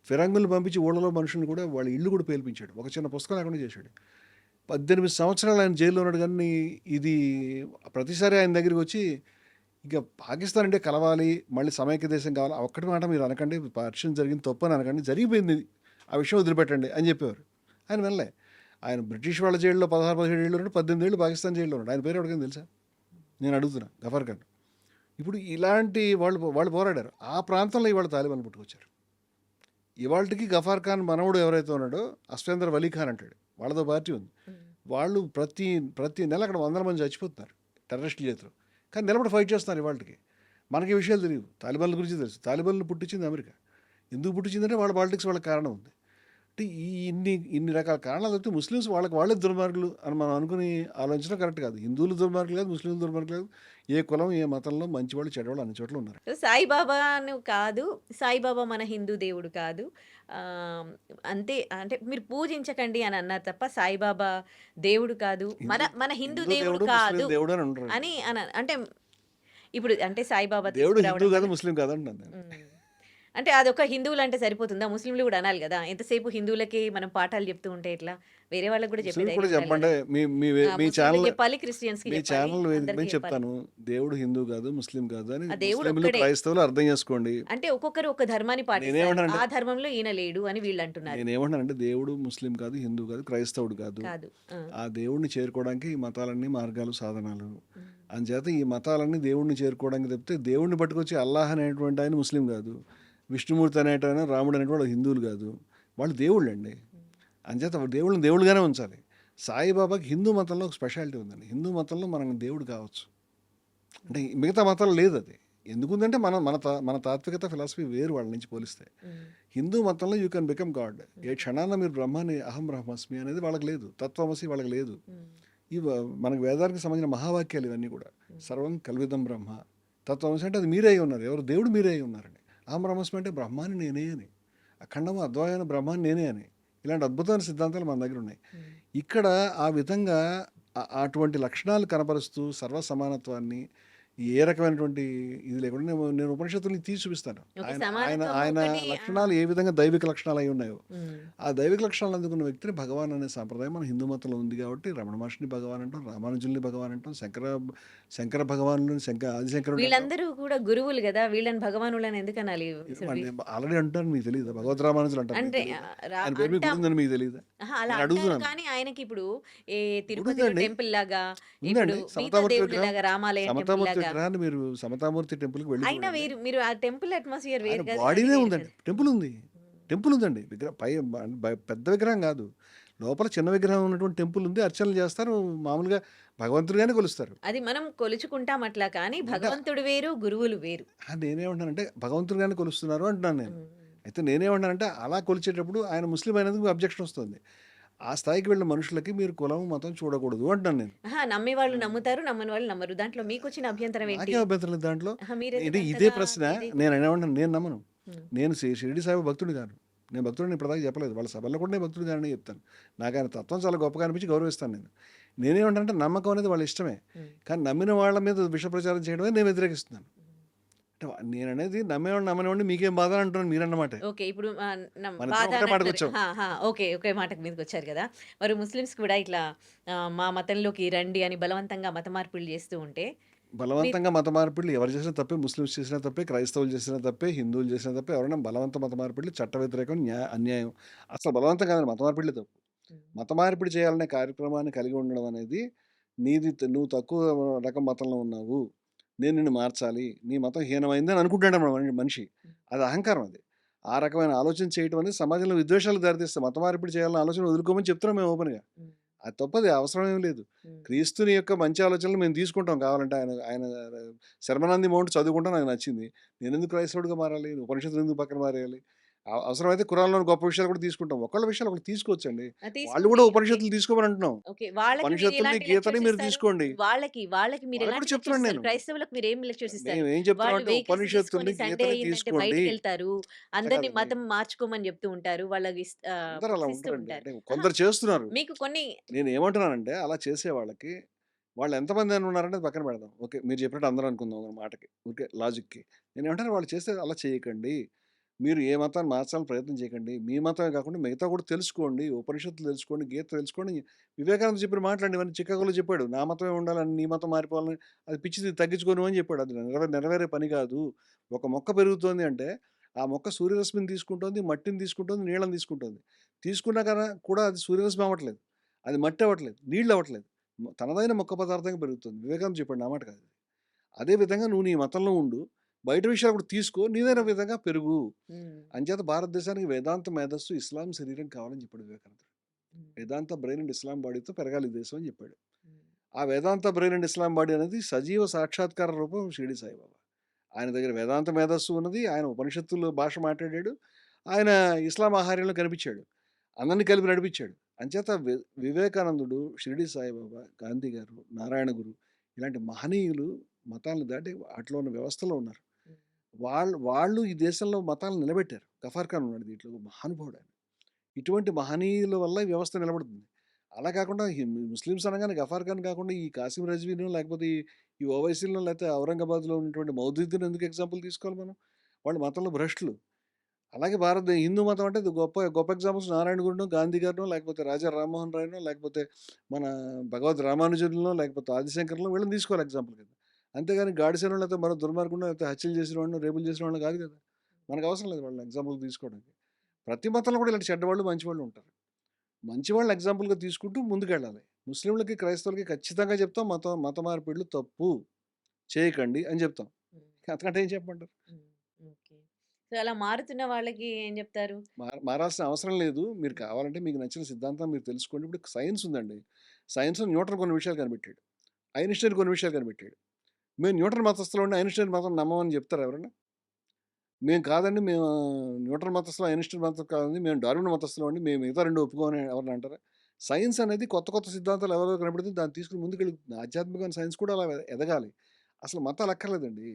ఫిరంగులు పంపించి ఊళ్ళలో మనుషులను కూడా వాళ్ళ ఇల్లు కూడా పేల్పించాడు. ఒక చిన్న పుస్తకం లేకుండా చేశాడు. 18 సంవత్సరాలు ఆయన జైల్లో ఉన్నాడు. కానీ ఇది ప్రతిసారి ఆయన దగ్గరికి వచ్చి ఇక పాకిస్తాన్ అంటే కలవాలి, మళ్ళీ సమైక్య దేశం కావాలి, ఒక్కటి మాట మీరు అనకండి, పార్టిషన్ జరిగింది తప్పు అని అనకండి, జరిగిపోయింది, ఆ విషయం వదిలిపెట్టండి అని చెప్పేవారు. ఆయన వెళ్ళలే. ఆయన బ్రిటిష్ వాళ్ళ జైల్లో 16-17 ఏళ్ళు ఉన్నాడు, 18 ఏళ్ళు పాకిస్తాన్ జైల్లో ఉన్నాడు. ఆయన పేరు ఎవరికైనా తెలుసా? నేను అడుగుతున్నా. గఫార్ ఖాన్. ఇప్పుడు ఇలాంటి వాళ్ళు పోరాడారు. ఆ ప్రాంతంలో ఇవాళ తాలిబాన్లు పుట్టుకొచ్చారు. ఇవాళకి గఫార్ ఖాన్ మనవడు ఎవరైతే ఉన్నాడో అస్వేందర్ వలీ ఖాన్ అంటాడు, వాళ్ళతో పార్టీ ఉంది. వాళ్ళు ప్రతి నెల అక్కడ 100 మంది చచ్చిపోతున్నారు టెర్రరిస్టుల చేతిలో. కానీ నిలబడి ఫైట్ చేస్తున్నారు ఇవాళకి. మనకి ఈ విషయాలు తెలియదు. తాలిబాన్ల గురించి తెలుసు. తాలిబాన్లు పుట్టించింది అమెరికా. ఎందుకు పుట్టించిందంటే వాళ్ళ పాలిటిక్స్ వాళ్ళకి కారణం ఉంది. అంటే ఇన్ని రకాల కారణాలు చెప్తే ముస్లిమ్స్ వాళ్ళే దుర్మార్గులు అని మనం అనుకుని ఆలోచించడం కరెక్ట్ కాదు. హిందువులు దుర్మార్గులు కాదు, ముస్లింలు దుర్మార్గులు కాదు. ఏ కులం ఏ మతంలో మంచివాళ్ళు చెడ్డవాళ్ళు అన్ని చోట్ల ఉన్నారు. సాయిబాబాను కాదు, సాయిబాబా మన హిందూ దేవుడు కాదు, అంతే. అంటే మీరు పూజించకండి అని అన్నారు తప్ప సాయిబాబా దేవుడు కాదు, మన హిందూ దేవుడు కాదు దేవుడు అని ఉంటారు. అని అంటే ఇప్పుడు అంటే సాయిబాబా దేవుడు హిందూ తీసుకురావడం కాదు వల్ల- ముస్లిం కాదు అంటున్నాను నేను. ఉమ్. అంటే అదొక హిందువులు అంటే సరిపోతుందా? ముస్లింలు కూడా అనాలి కదా. ఎంతసేపు హిందువులకి మనం పాఠాలు చెప్తూ ఉంటే ఎట్లా? వేరే వాళ్ళకి కూడా చెప్పే ముస్లిం కూడా ధైర్యం ఉండాలి చెప్పండి. కదా. మీ ముస్లింలకు ఛానల్ చెప్పాలి, క్రిస్టియన్స్ కి మీ చెప్పాలి, ఛానల్ అందరికీ నేను చెప్పాలి. చెప్తాను, దేవుడు హిందూ కాదు ముస్లిం కాదు అని ఆ దేవుడు ముస్లింలు ఒక్కడే. క్రైస్తవులు అర్థం చేసుకోండి. అంటే ఒక్కొక్కరు ఒక ధర్మాన్ని పాటిస్తారు, నేనేమంటానంటే ఆ ధర్మంలో ఈయన లేడు అని వీళ్ళు అంటున్నారు. నేనేమంటానంటే దేవుడు ముస్లిం కాదు, హిందూ కాదు, క్రైస్తవుడు కాదు. కాదు. ఆ దేవుడిని చేరుకోవడానికి ఈ మతాలన్నీ మార్గాలు, సాధనాలు. అంచేత ఈ మతాలన్నీ దేవుడిని చేరుకోవడానికి తప్పితే దేవుడిని పట్టుకొచ్చి అల్లాహ్ అనేటువంటి ఆయన ముస్లిం కాదు, విష్ణుమూర్తి అనేటువంటి రాముడు అనేటువంటి హిందువులు కాదు. వాళ్ళు దేవుళ్ళు అండి. అంచేత దేవుళ్ళని దేవుళ్ళుగానే ఉంచాలి. సాయిబాబాకి హిందూ మతంలో ఒక స్పెషాలిటీ ఉందండి. హిందూ మతంలో మనం దేవుడు కావచ్చు, అంటే మిగతా మతాలు లేదు అది. ఎందుకుందంటే మన తాత్వికత ఫిలాసఫీ వేరు వాళ్ళ నుంచి పోలిస్తే. హిందూ మతంలో యూ కెన్ బికమ్ గాడ్. ఏ క్షణాన మీరు బ్రహ్మాన్ని అహం బ్రహ్మస్మి అనేది వాళ్ళకి లేదు. తత్వమసి వాళ్ళకి లేదు. ఇవి మనకు వేదానికి సంబంధించిన మహావాక్యాలు ఇవన్నీ కూడా. సర్వం కల్విదం బ్రహ్మ. తత్వమసి అంటే అది మీరే అయి ఉన్నారు. ఎవరు? దేవుడు మీరే అయి ఉన్నారండి. అహం బ్రహ్మస్మి అంటే బ్రహ్మాన్ని నేనే అని, అఖండము అద్వైన బ్రహ్మాన్ని నేనే అని. ఇలాంటి అద్భుతమైన సిద్ధాంతాలు మన దగ్గర ఉన్నాయి. ఇక్కడ ఆ విధంగా అటువంటి లక్షణాలు కనపరుస్తూ సర్వ సమానత్వాన్ని, ఏ రకమైనటువంటి ఇది లేకుండా నేను ఉపనిషత్తుల్ని తీసి చూపిస్తాను. ఒక ఆయన సమానత్వం ఆయన ఒకటి, లక్షణాలు ఏ విధంగా దైవిక లక్షణాలు అయి ఉన్నాయో, ఉమ్. ఆ దైవిక లక్షణాలు అందుకున్న వ్యక్తిని భగవాన్ అనే సాంప్రదాయం మన హిందూ మతంలో ఉంది. కాబట్టి రమణ మహర్షిని భగవాన్ అంటాం, రామానుజుల్ని భగవాన్ అంటాం, శంకర భగవానులు, ఆదిశంకరుడు అంటాం. వీళ్ళందరూ కూడా గురువులు కదా, వీళ్ళని భగవానులని ఎందుకు అనాలి? ఆల్రెడీ అంటారు, మీకు తెలియదు? భగవద్ రామానుజులు అంటారు, అంటే మీకు తెలీదా? ఆయన పేరు మీకు ఉందని మీకు తెలియదా? అలా నేను అంటారు. అడుగుతున్నాను. కానీ ఆయనకి ఇప్పుడు ఏ తిరుపతి ఉందండి. టెంపుల్ లాగా, ఇప్పుడు ఉందండి. మిగతా సమతామూర్తి దేవుళ్ళ విగ్రహం, లాగా రామాలయం టెంపుల్ సమతామూర్తి లాగా, విగ్రహాన్ని మీరు సమతామూర్తి టెంపుల్కి వెళ్ళి అయినా చూడండి. మీరు ఆ టెంపుల్ అట్మాస్ఫియర్ ఆయన వేరు కదా. బాడీనే ఉందండి. టెంపుల్ ఉంది. టెంపుల్ ఉందండి. విగ్రహం పెద్ద విగ్రహం కాదు, లోపల చిన్న విగ్రహం ఉన్నటువంటి టెంపుల్ ఉంది. అర్చనలు చేస్తారు, మామూలుగా భగవంతుడిగానే కొలుస్తారు. అది మనం కొలుచుకుంటాం అట్లా, కానీ భగవంతుడు వేరు, గురువులు వేరు. నేనేమంటానంటే భగవంతుడిగానే కొలుస్తున్నారు అంటున్నాను నేను. అయితే నేనేమంటానంటే అలా కొలిచేటప్పుడు ఆయన ముస్లిం అయినందుకు అబ్జెక్షన్ వస్తుంది. ఆ స్థాయికి వెళ్ళిన మనుషులకి మీరు కులం మతం చూడకూడదు అంటున్నాను నేను. నమ్మే వాళ్ళు నమ్ముతారు, నమ్మని వాళ్ళు నమ్మరు. దాంట్లో మీకు వచ్చిన అభ్యంతరం ఏంటి? నాకే అభ్యంతరం లేదు దాంట్లో. మీరెందుకు ఇదే అంతగా ప్రశ్న. ఇది- నేను ఏమంటాను, నేను నమ్మను. ఉమ్. నేను షిరిడి సాయి భక్తుడు కాను. నేను భక్తుడిని ఇప్పటిదాకా చెప్పలేదు. వాళ్ళ సభల్లో కూడా నేను భక్తుడు కానీ చెప్తాను. నాకు ఆయన తత్వం చాలా గొప్పగా అనిపించి గౌరవిస్తాను నేను. నేనేమంటానంటే నమ్మకం అనేది వాళ్ళ ఇష్టమే, కానీ నమ్మిన వాళ్ళ మీద విష ప్రచారం చేయడమే నేను వ్యతిరేకిస్తున్నాను. అంటే నేను అనేది నమ్మేవాడిని నమ్మనివాడిని మీకేం బాధ అని అంటున్నాను మీరన్నమాట. ఓకే, ఇప్పుడు మన బాధ ఇద్దరం ఒకటే మాటకు వచ్చాం. ఓకే, ఒకే మాటకు మీదకి వచ్చారు కదా. మరి ముస్లిమ్స్ కూడా ఇట్లా మా మతంలోకి రండి అని బలవంతంగా మత మార్పులు చేస్తూ ఉంటే, బలవంతంగా మత మార్పిడులు ఎవరు చేసినా తప్పే, ముస్లిమ్స్ చేసినా తప్పే, క్రైస్తవులు చేసినా తప్పే, హిందువులు చేసినా తప్పే. ఎవరైనా బలవంత మత మార్పిడులు చట్ట వ్యతిరేకం, అన్యాయం. అసలు బలవంతం కాదని మత మార్పిడులు తప్పు. మత మార్పిడి చేయాలనే కార్యక్రమాన్ని కలిగి ఉండడం అనేది నువ్వు తక్కువ రకం మతంలో ఉన్నావు, నేను నిన్ను మార్చాలి, నీ మతం హీనమైందని అనుకుంటాడు మనిషి. అది అహంకారం. అది ఆ రకమైన ఆలోచన చేయటం అనేది సమాజంలో విద్వేషాలు దారితీస్తాం. మత మార్పిడి చేయాలన్న ఆలోచన వదులుకోమని చెప్తున్నాం మేము ఓపెన్గా. అది తప్పది, అవసరం ఏం లేదు. క్రీస్తుని యొక్క మంచి ఆలోచనలు మేము తీసుకుంటాం. కావాలంటే ఆయన శర్మనంది మౌంట్ చదువుకుంటా నాకు నచ్చింది. నేను ఎందుకు క్రైస్తవుడిగా మారాలి? ఉపనిషత్తులు ఎందుకు పక్కన మారేయాలి? అవసరమైతే ఖురాన్‌లోని గొప్ప విషయాలు కూడా తీసుకుంటాం. ఒకళ్ళ విషయాలు ఒకళ్ళు తీసుకోవచ్చండి. వాళ్ళు కూడా తీసుకోండి. ఓకే. ఉపనిషత్తులు తీసుకోమని అంటున్నాం. ఓకే. వాళ్ళకి మీరు ఉపనిషత్తుల్ని, ఎలాంటి గీతని లెక్చర్స్ మీరు ఇస్తారు? తీసుకోండి. వాళ్ళకి వాళ్ళకి కూడా మీరెలాంటి లెక్చర్స్ చెప్తున్నాను ఇస్తారు? నేను. క్రైస్తవులకు మీరేం లెక్చర్స్ ఇస్తారు? మేము ఏం వాళ్ళు చెప్తున్నామంటే వెహికల్స్ తీసుకొని ఉపనిషత్తుల్ని, సండే గీతని అయిందంటే తీసుకోండి. బయటికెళ్తారు. అట్లా అందరిని కాదండి. మతం మార్చుకోమని చెప్తూ ఉంటారు. వాళ్ళకి అందరూ అలా బుక్స్ ఇస్తూ ఉండరండి. ఉంటారు. అంటే అహా! కొందరు చేస్తున్నారు. మీకు కొన్ని నేనేమంటున్నానంటే అలా చేసే వాళ్ళకి వాళ్ళు ఎంతమంది అని ఉన్నారంటే అది పక్కన పెడదాం. ఓకే. మీరు చెప్పినట్టు అందరూ అనుకుందాం ఒక మాటకి. ఊరికే లాజిక్‌కి. నేనేమంటాను వాళ్ళు చేస్తే అలా చేయకండి. మీరు ఏ మతాన్ని మార్చాలని ప్రయత్నం చేయకండి. మీ మతమే కాకుండా మిగతా కూడా తెలుసుకోండి. ఉపనిషత్తులు తెలుసుకోండి, గీత తెలుసుకోండి. వివేకానంద చెప్పిన మాటలండి ఇవన్నీ చికాగోలో చెప్పాడు. నా మతమే ఉండాలని, నీ మతం మారిపోవాలని అది పిచ్చిది తగ్గించుకోను అని చెప్పాడు. అది నెరవేరే పని కాదు. ఒక మొక్క పెరుగుతోంది అంటే ఆ మొక్క సూర్యరశ్మిని తీసుకుంటోంది, మట్టిని తీసుకుంటోంది, నీళ్ళని తీసుకుంటోంది. తీసుకున్నా కూడా అది సూర్యరశ్మి అవ్వట్లేదు. అది మట్టి అవ్వట్లేదు. నీళ్ళు అవ్వట్లేదు. తనదైన మొక్క పదార్థంగా పెరుగుతుంది. వివేకానంద చెప్పాడు నా మాట కాదు. అదే విధంగా నువ్వు నీ మతంలో ఉండు. బయట విషయాలు కూడా తీసుకో. నీదైన విధంగా పెరుగు. హ్మ్. అంచేత భారతదేశానికి వేదాంత మేధస్సు, ఇస్లాం శరీరం కావాలని చెప్పాడు వివేకానందుడు. హ్మ్. వేదాంత బ్రెయిన్ అండ్ ఇస్లాం బాడీతో పెరగాలి ఈ దేశం అని చెప్పాడు. హ్మ్. ఆ వేదాంత బ్రెయిన్ అండ్ ఇస్లాం బాడీ అనేది సజీవ సాక్షాత్కార రూపం షిరిడి సాయిబాబా. ఆయన దగ్గర వేదాంత మేధస్సు ఉన్నది. ఆయన ఉపనిషత్తుల్లో భాష మాట్లాడాడు. ఆయన ఇస్లాం ఆహార్యంలో కనిపించాడు. అందరిని కలిపి నడిపించాడు. అంచేత వివేకానందుడు, షిరిడి సాయిబాబా, గాంధీ గారు, నారాయణ గురు ఇలాంటి మహనీయులు మతాలను దాటి వాటిలో ఉన్న వ్యవస్థలో ఉన్నారు. హ్మ్. వాళ్ళు ఈ దేశంలో మతాలను నిలబెట్టారు. గఫార్ ఖాన్ ఉన్నాడు దీంట్లో మహానుభావుడు ఆయన. ఇటువంటి మహనీయుల వల్ల ఈ వ్యవస్థ నిలబడుతుంది. అలా కాకుండా ముస్లిమ్స్ అనగానే గఫార్ ఖాన్ కాకుండా ఈ కాసిం రజ్వీను లేకపోతే ఈ ఓవైసీలను లేకపోతే ఔరంగాబాద్‌లో ఉన్నటువంటి మౌదూద్‌ని ఎందుకు ఎగ్జాంపుల్ తీసుకోవాలి మనం? వాళ్ళు మతంలో భ్రష్టులు. అలాగే హిందూ మతం అంటే ఇది గొప్ప గొప్ప ఎగ్జాంపుల్స్ నారాయణ గురునో, గాంధీ గారినో, లేకపోతే రాజా రామ్మోహన్ రాయ్‌నో, లేకపోతే మన భగవద్ రామానుజులనో, లేకపోతే ఆదిశంకర్‌లో వీళ్ళని తీసుకోవాలి ఎగ్జాంపుల్ కింద. అంతేగాని గాడిసెనో లేకపోతే మరో దుర్మార్గుడినో లేకపోతే హత్యలు చేసిన వాడినో, రేపులు చేసిన వాడినో కాదు కదా! మనకు అవసరం లేదు వాళ్ళని ఎగ్జాంపుల్ తీసుకోవడానికి. ప్రతి మతంలో కూడా ఇలాంటి చెడ్డవాళ్ళు, మంచివాళ్ళు ఉంటారు. మంచివాళ్ళని ఎగ్జాంపుల్‌గా తీసుకుంటూ ముందుకెళ్ళాలి. ముస్లింలకి, క్రైస్తవులకి ఖచ్చితంగా చెప్తాం మత మార్పిడులు తప్పు. చేయకండి అని చెప్తాం. హ్మ్. అంతకంటే ఏం చెప్పమంటారు? హ్మ్. ఓకే. సో, అలా మారుతున్న వాళ్ళకి ఏం చెప్తారు? మారాల్సిన అవసరం లేదు. మీరు కావాలంటే మీకు నచ్చిన సిద్ధాంతం మీరు తెలుసుకోండి. ఇప్పుడు సైన్స్ ఉందండి. సైన్స్‌లో న్యూటన్ కొన్ని విషయాలు కనిపెట్టాడు. ఐన్‌స్టైన్ కొన్ని విషయాలు కనిపెట్టాడు. మేము న్యూటన్ మతస్థులమండి, ఐన్‌స్టైన్ మతం నమ్మమని చెప్తారా ఎవరైనా? మేము కాదండి. మేము న్యూటన్ మతస్థులం, ఐన్‌స్టైన్ మతం కాదండి. మేము డార్విన్ మతస్థులమండి. మేము మిగతా 2 ఒప్పుకోమని ఎవరైనా అంటారా? సైన్స్ అనేది కొత్త కొత్త సిద్ధాంతాలు ఎవరెవరు కనపడితే దాన్ని తీసుకొని ముందుకెళ్తుంది. ఆధ్యాత్మికమైన సైన్స్ కూడా అలా ఎదగాలి. అసలు మతాలు అక్కర్లేదండి.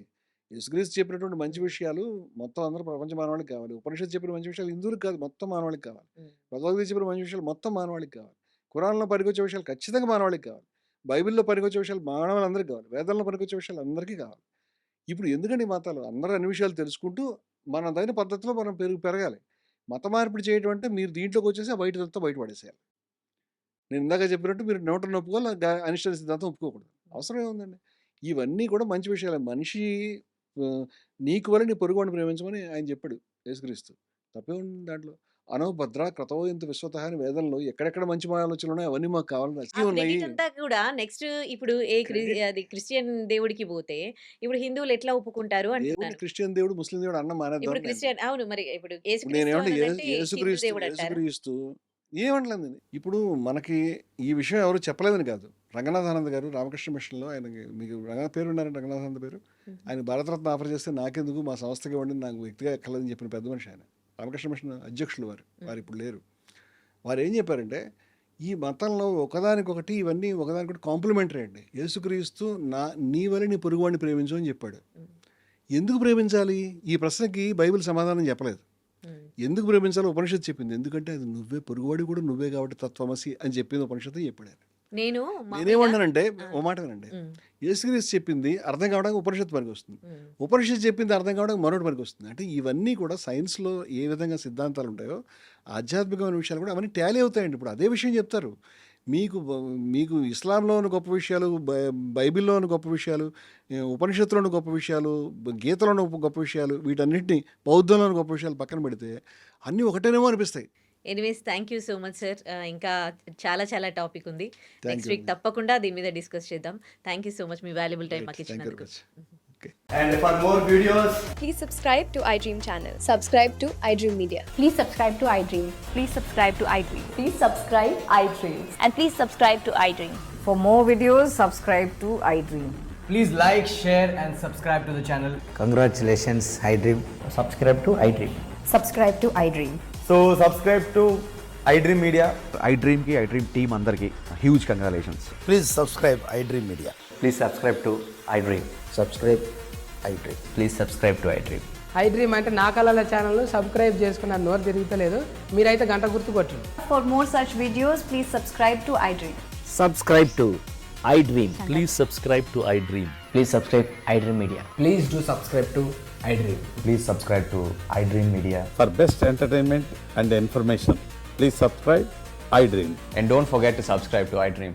యేసుక్రీస్తు చెప్పినటువంటి మంచి హ్మ్. విషయాలు మొత్తం అందరూ ప్రపంచ మానవాళికి కావాలి. ఉపనిషత్తు చెప్పిన మంచి విషయాలు హిందువులకు కాదు మొత్తం మానవాళికి కావాలి. హ్మ్. భగవద్గీత చెప్పిన మంచి విషయాలు మొత్తం మానవాళికి కావాలి. ఖురాన్‌లో పనికొచ్చే విషయాలు ఖచ్చితంగా మానవాళికి కావాలి. బైబిల్‌లో పనికొచ్చే విషయాలు మానవులందరికీ కావాలి. వేదాల్లో పనికొచ్చే విషయాలు అందరికీ కావాలి. ఇప్పుడు ఎందుకండి ఈ మతాలు? అందరూ అన్ని విషయాలు తెలుసుకుంటూ మనదైన పద్ధతిలో మనం పెరగాలి. మత మార్పిడి చేయడం అంటే మీరు దీంట్లోకొచ్చేసి ఆ బయటదంతా బయట పడేసేయాలి. నేను ఇందాక చెప్పినట్టు మీరు న్యూటన్‌ని ఒప్పుకోవాలి, ఐన్‌స్టైన్ సిద్ధాంతం ఒప్పుకోకూడదు. అవసరం ఏముందండి? ఇవన్నీ కూడా మంచి విషయాలే. మనిషి ఆహ్, నీకు వలె నీ పొరుగువాడిని ప్రేమించమని ఆయన చెప్పాడు యేసుక్రీస్తు. తప్పేముంది దాంట్లో? అనో భద్ర క్రతవోయంతు విశ్వతః అని వేదంలో ఎక్కడెక్కడ మంచి ఆలోచనలున్నాయో అవన్నీ మాకు కావాలి ఆ నచ్చినయి ఉన్నాయి. క్రెడిట్ అంతా కూడా నెక్స్ట్ ఇప్పుడు క్రెడిట్ అది క్రిస్టియన్ దేవుడికి పోతే, ఇప్పుడు హిందువులు ఎట్లా ఒప్పుకుంటారు దేవుడిని అంటున్నాను. క్రిస్టియన్ దేవుడు, ముస్లిం దేవుడు అనడం ఇప్పుడు మానేద్దామని నేను క్రిస్టియన్ అవును. మరి ఇప్పుడు ఇప్పుడు యేసుక్రీస్తు నేనేమంటే అనంటే హిందూ యేసుక్రీస్తు దేవుడంటారా? యేసుక్రీస్తు ఏమనలేదండి. ఇప్పుడు మనకి ఈ విషయం ఎవరు చెప్పలేదని కాదు. రంగనాథానంద గారు రామకృష్ణ మిషన్‌లో ఆయనకి మీకు పేరు విన్నారండి రంగనాథానంద పేరు? హుహు. ఆయన భారతరత్న ఆఫర్ చేస్తే నాకెందుకు మా సంస్థకి ఇవ్వండి నాకు వ్యక్తిగా ఎక్కర్లేదని చెప్పిన పెద్ద మనిషి ఆయన. రామకృష్ణ మిషన్ అధ్యక్షులు వారు. వారు ఇప్పుడు లేరు. వారు ఏం చెప్పారంటే ఈ మతంలో ఒకదానికొకటి ఇవన్నీ ఒకదానికొకటి కాంప్లిమెంటరీ అండి. యేసుక్రీస్తు నీ వలె నీ పొరుగువాడిని ప్రేమించు అని చెప్పాడు. హ్మ్. ఎందుకు ప్రేమించాలి? ఈ ప్రశ్నకి బైబిల్ సమాధానం చెప్పలేదు. హ్మ్. ఎందుకు ప్రేమించాలో ఉపనిషత్తు చెప్పింది. ఎందుకంటే అది నువ్వే పొరుగువాడి కూడా నువ్వే కాబట్టి తత్వమసి అని చెప్పింది ఉపనిషత్తు చెప్పాడు ఆయన. నేను మామూలుగా నేనేమన్నానంటే ఆ! ఓ మాట వినండి. హ్మ్. యేసుక్రీస్తు చెప్పింది అర్థం కావడానికి ఉపనిషత్తు పనికొస్తుంది. హ్మ్. ఉపనిషత్తు చెప్పింది అర్థం కావడానికి మరొకటి పనికొస్తుంది. అంటే ఇవన్నీ కూడా సైన్స్‌లో ఏ విధంగా సిద్ధాంతాలు ఉంటాయో ఆధ్యాత్మికమైన విషయాలు కూడా అవన్నీ టాలీ అవుతాయండి. ఇప్పుడు అదే విషయం చెప్తారు. మీకు ఇస్లాంలోని గొప్ప విషయాలు, బైబిల్‌లోని గొప్ప విషయాలు, ఉపనిషత్తులోని గొప్ప విషయాలు, గీతలోని గొప్ప విషయాలు వీటన్నిటిని బౌద్ధంలోని గొప్ప విషయాలు పక్కన పెడితే అన్నీ ఒకటేనేమో అనిపిస్తాయి. Anyways thank you so much sir. ఇంకా చాలా చాలా టాపిక్ ఉంది. థ్యాంక్ నెక్స్ట్ యూ వీక్ అండి. తప్పకుండా దీని మీద డిస్కస్ చేద్దాం. Thank you so much me valuable time right. మాకు థ్యాంక్ యూ వెరీ ఇచ్చినందుకు. Much. Okay. And for more videos, Please subscribe to iDream channel. Subscribe to iDream Media. Please subscribe to iDream. Please subscribe to iDream. Please subscribe iDream. And please subscribe to iDream. For more videos, subscribe to iDream. please like, share, and subscribe to the channel. Congratulations, iDream. Subscribe to iDream. Subscribe to iDream. So subscribe to iDream media. iDream team అందరికి huge congratulations. Please subscribe iDream Media. Please subscribe to iDream. Subscribe iDream. Please subscribe to iDream. iDream అంటే నా కళల ఛానల్ సబ్స్క్రైబ్ చేసుకున్న నోరు తిరుగుతలేదు, మీరైతే గంట గుర్తు కొట్టండి. For more such videos, please subscribe to iDream. Subscribe to iDream. Please subscribe to iDream. Please subscribe iDream Media. Please do subscribe to iDream. Please subscribe to iDream media. For best entertainment and information, please subscribe iDream. And don't forget to subscribe to iDream.